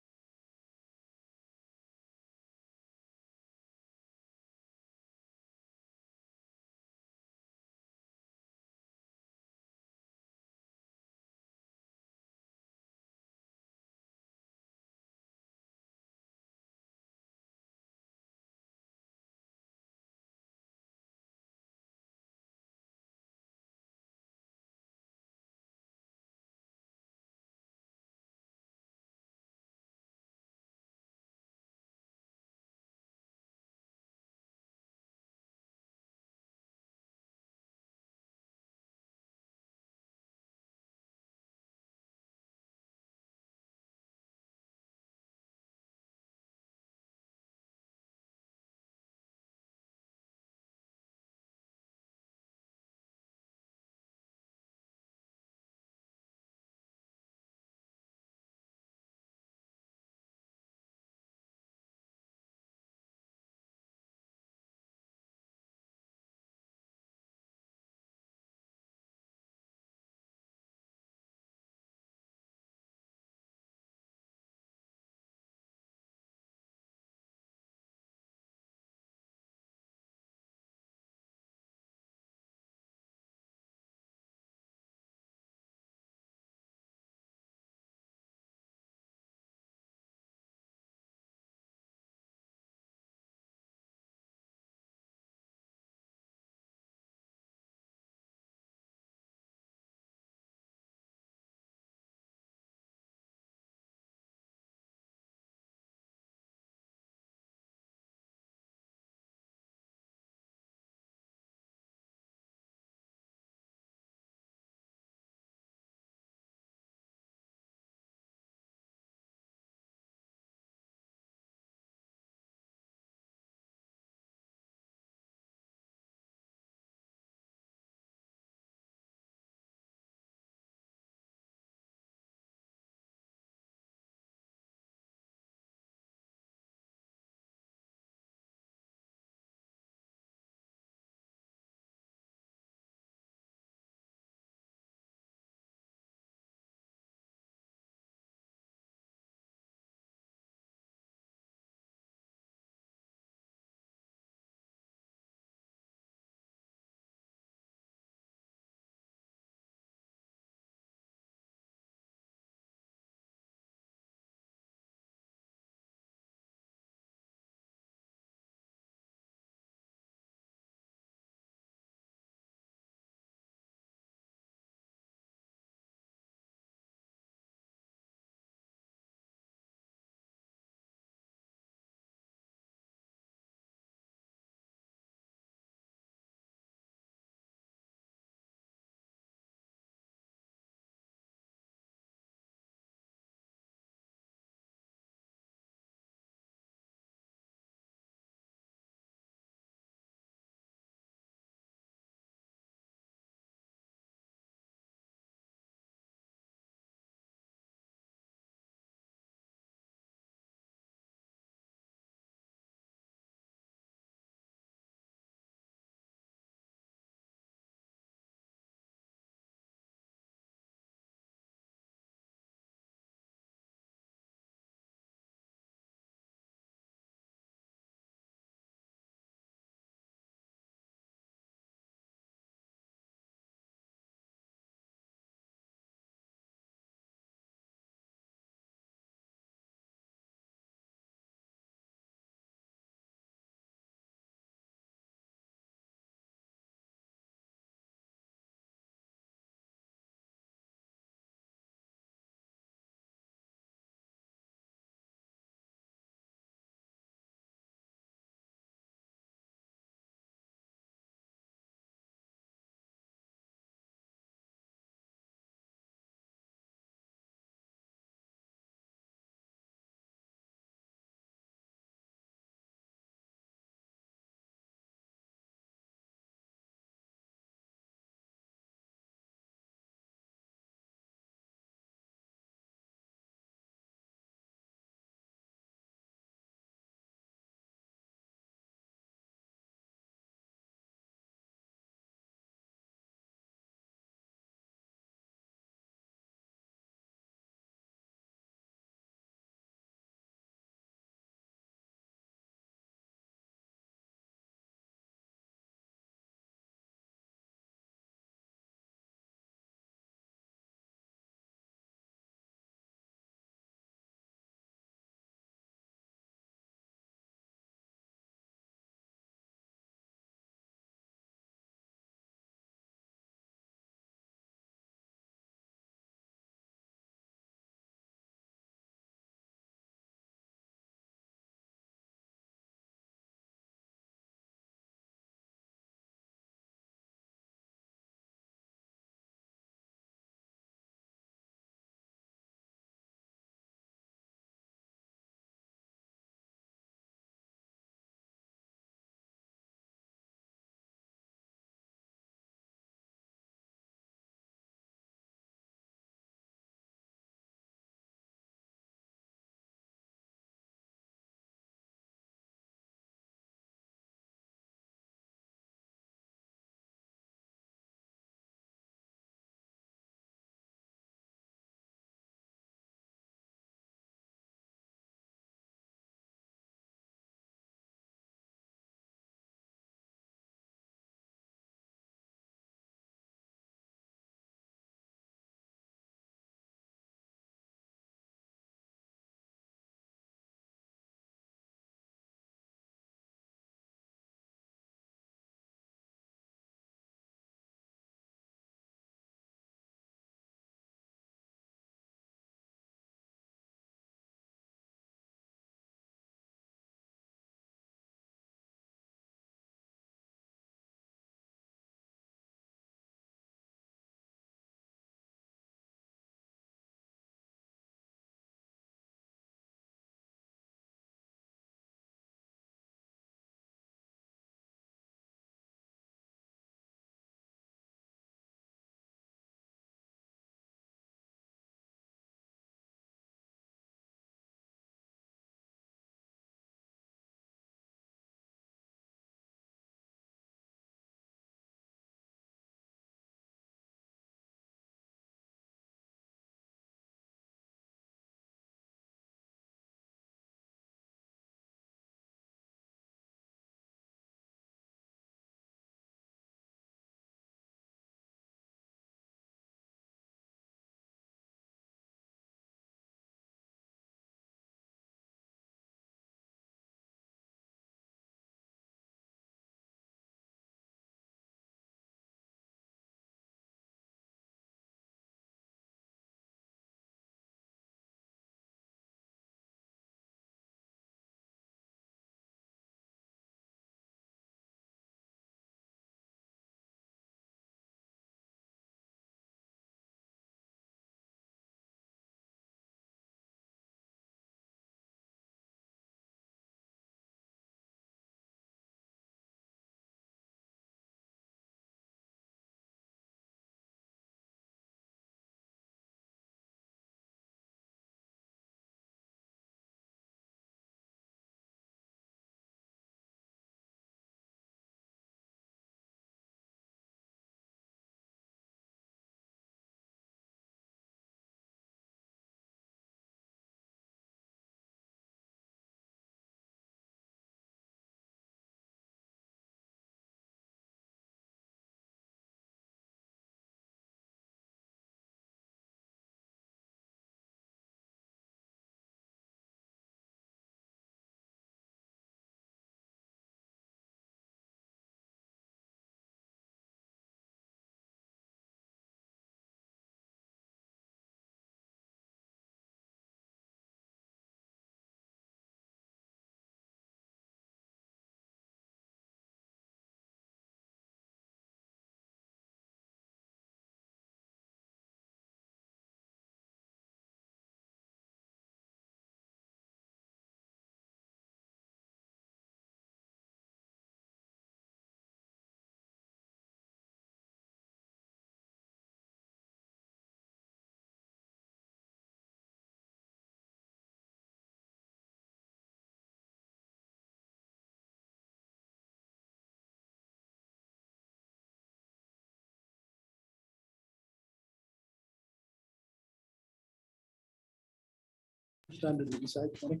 Just under the side, 20.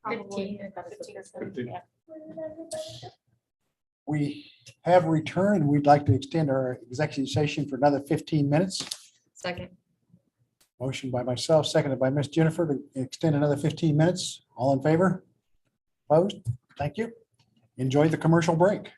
15. We have returned. We'd like to extend our executive session for another 15 minutes. Second. Motion by myself, seconded by Miss Jennifer to extend another 15 minutes. All in favor? Opposed? Thank you. Enjoy the commercial break.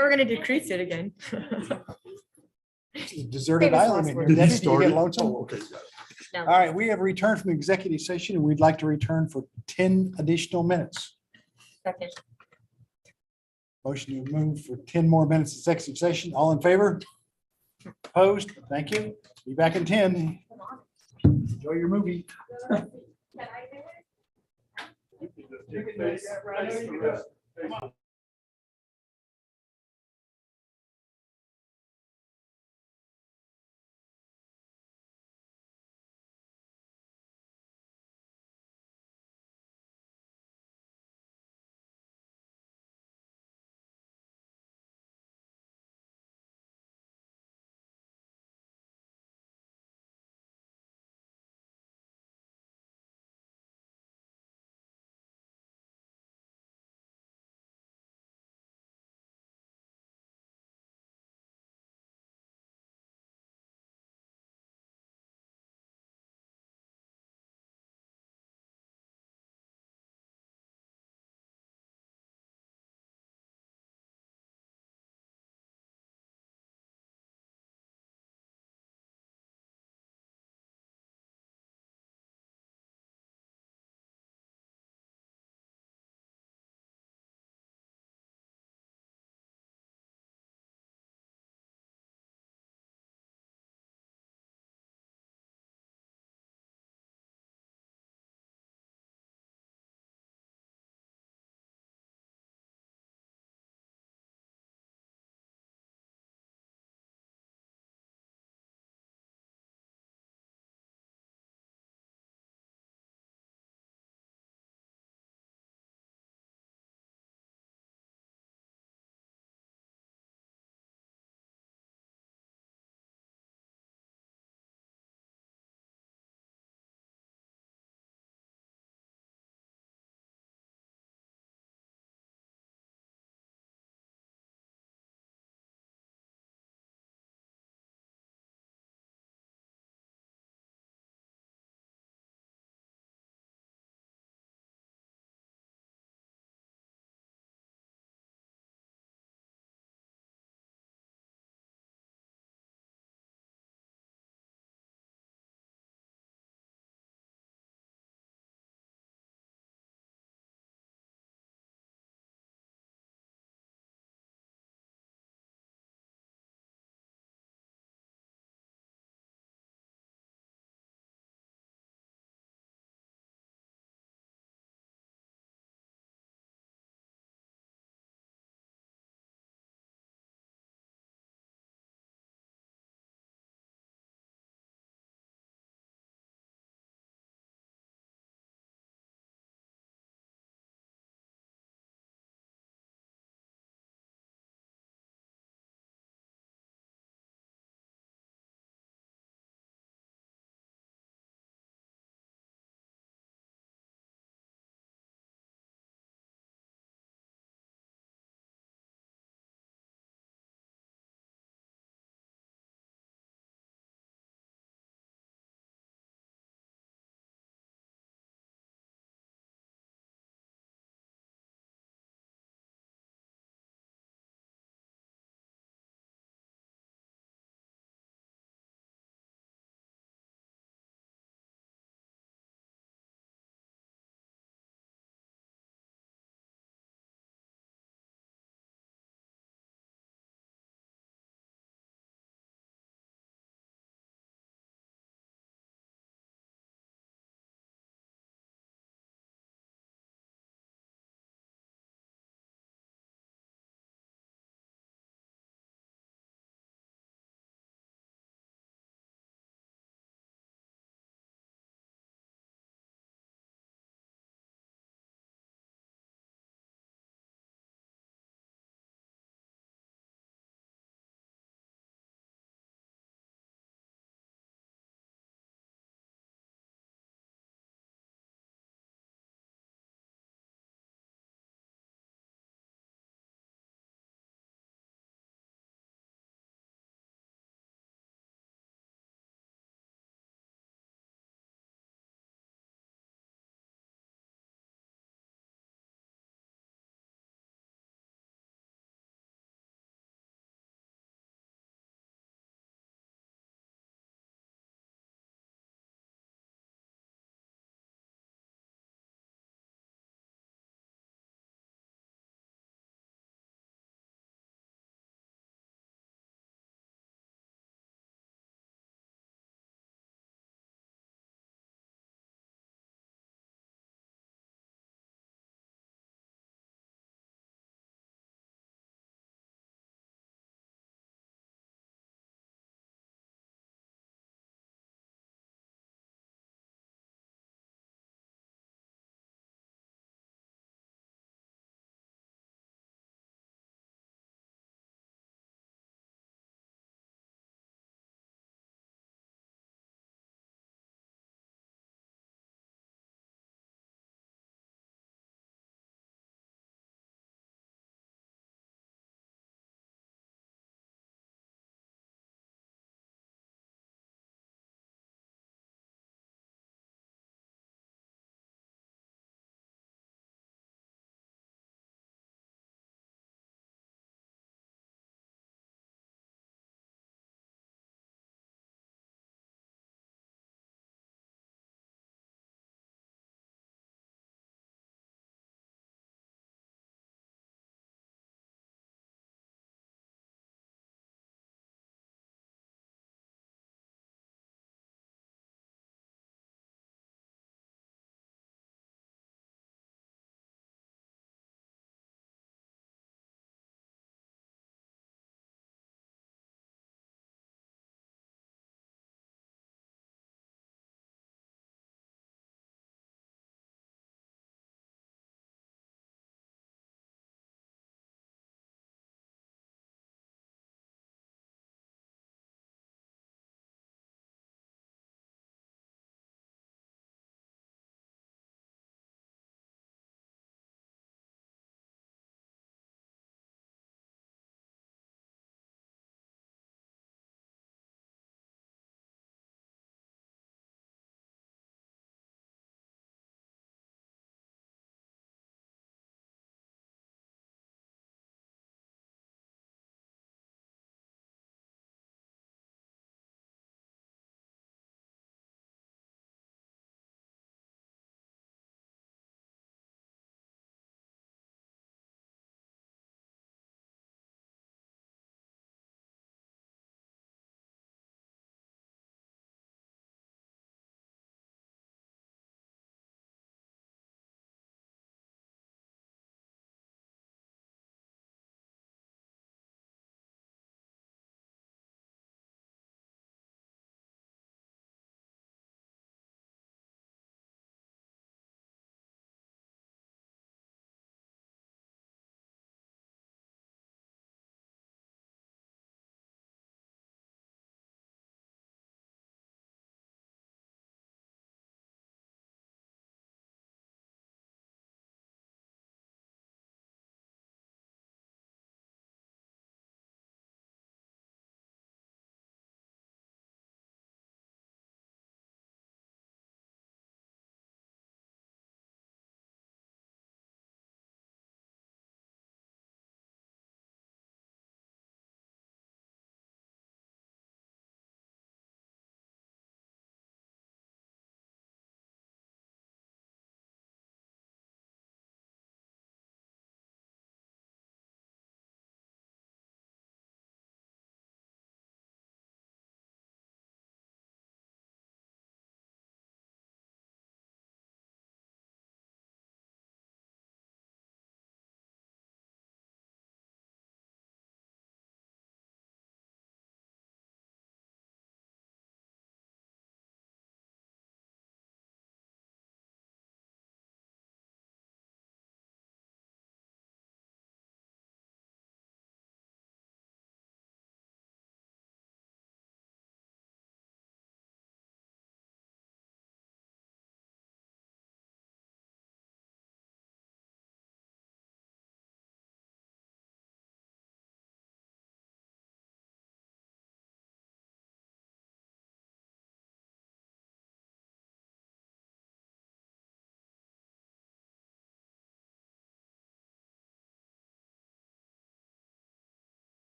We're gonna decrease it again. Deserted Famous island. last in word. here. Did you Deputy, you start get it? lonesome? Oh, okay. No. All right, we have returned from executive session and we'd like to return for 10 additional minutes. Second. Motion to move for 10 more minutes executive session. All in favor? Opposed? Thank you. Be back in 10. Enjoy your movie.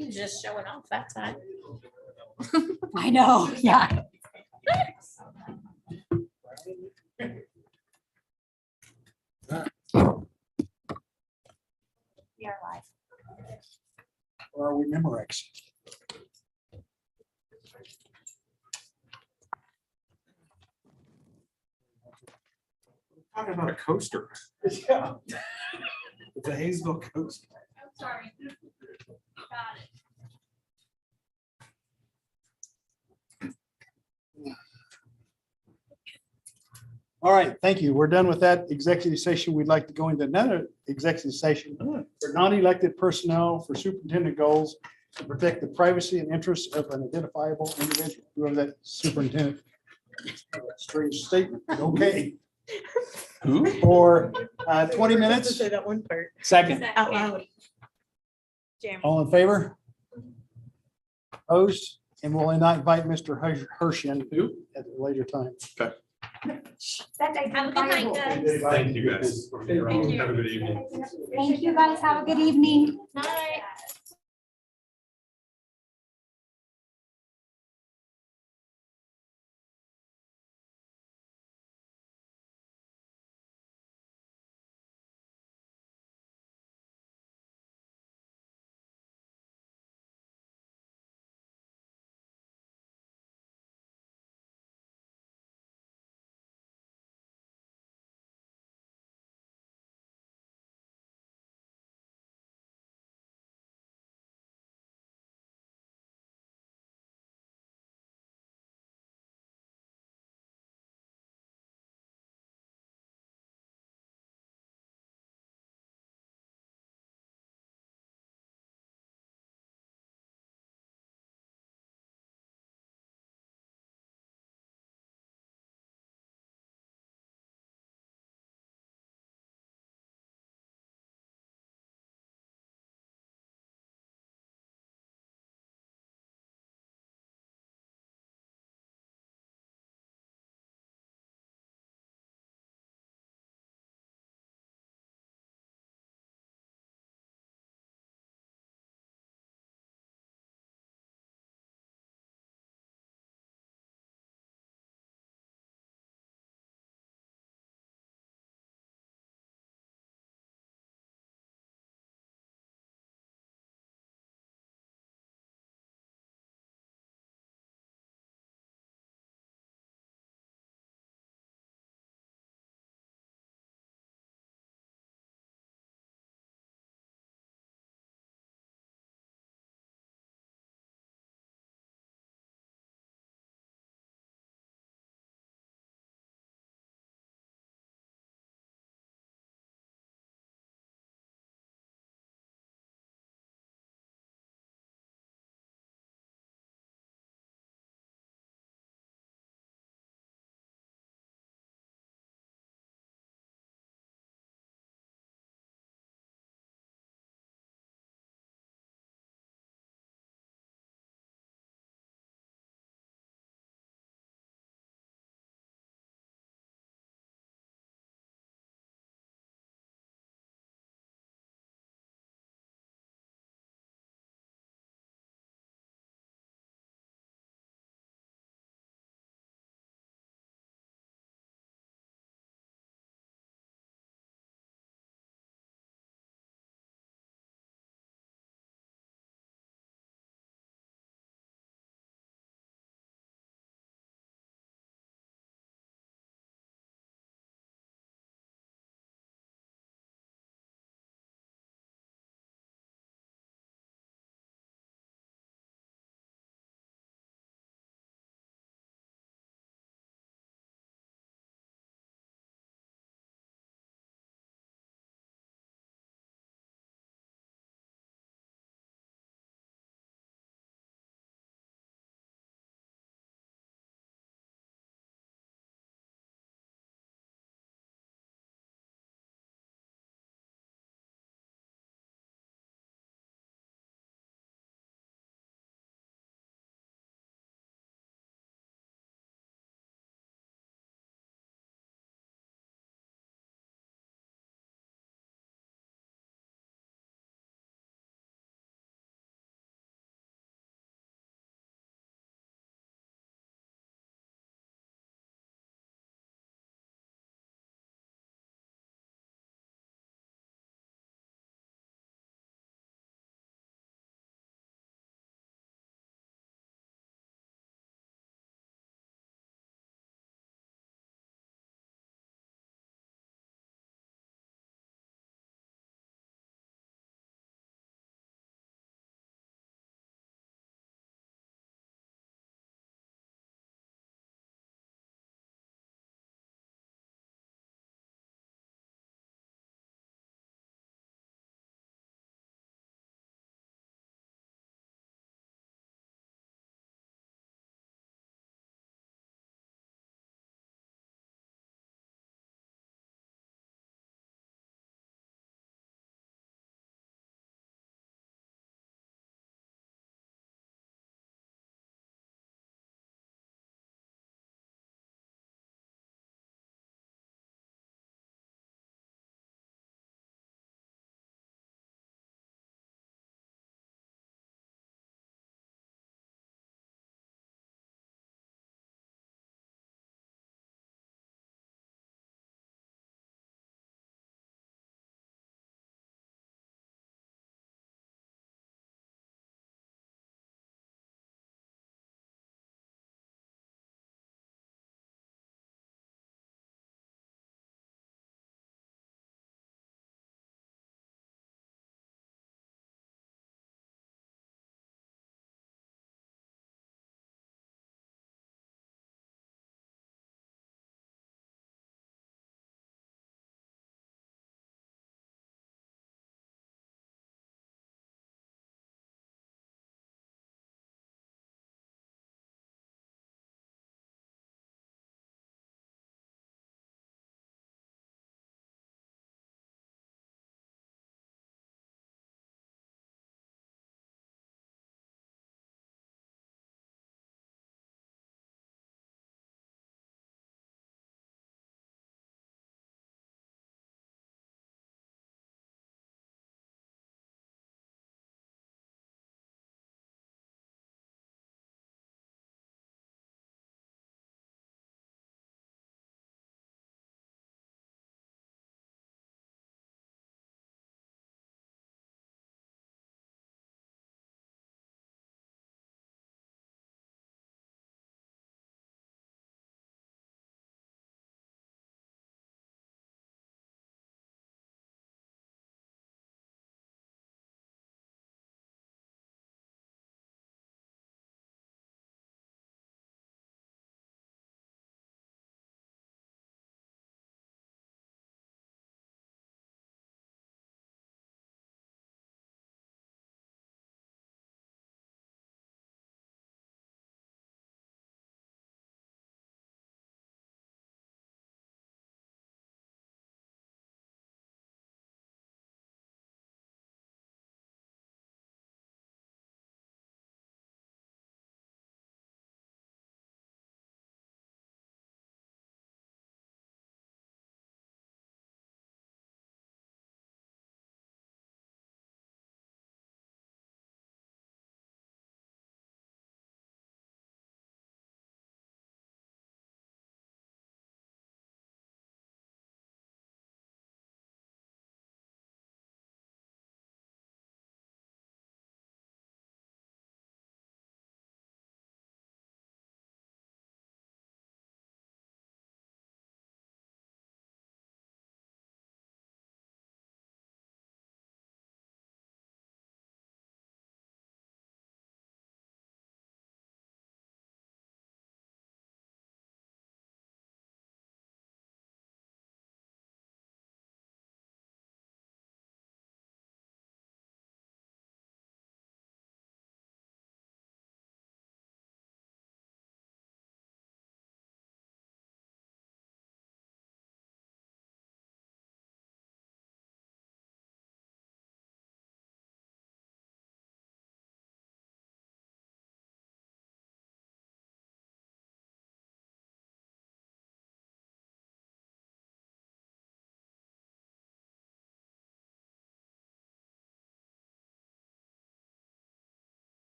He's just showing off that time. I know, yeah. We are live. Or are we Memorex? Talking about a coaster. Yeah. It's a Haysville coaster. Sorry. Got it. All right, thank you. We're done with that executive session. We'd like to go into another executive session for non-elected personnel for superintendent goals to protect the privacy and interests of an identifiable individual. Whoever that superintendent. Strange statement. Okay. For 20 minutes. Say that one part Second. out loud. All in favor? Opposed? And we'll not invite Mr. Hirsch in at a later time. Okay. Have a good night, guys. Thank you, guys. Thank you. Have a good evening. Thank you, guys. Have a good evening. Night.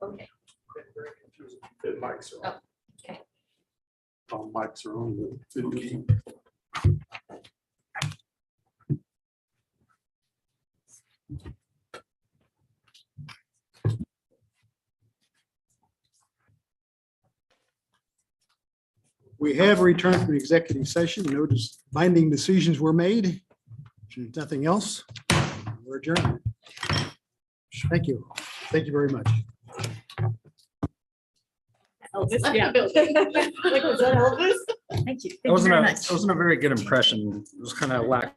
Okay. Mics are on. Oh, okay. All mics are on. the- We have returned from executive session. No binding decisions were made. If there's nothing else, we're adjourned. Thank you. Thank you very much. Elvis, yeah. Like, was that Elvis? Thank you. Thank you very much. It wasn't a very good impression. It was kind of lack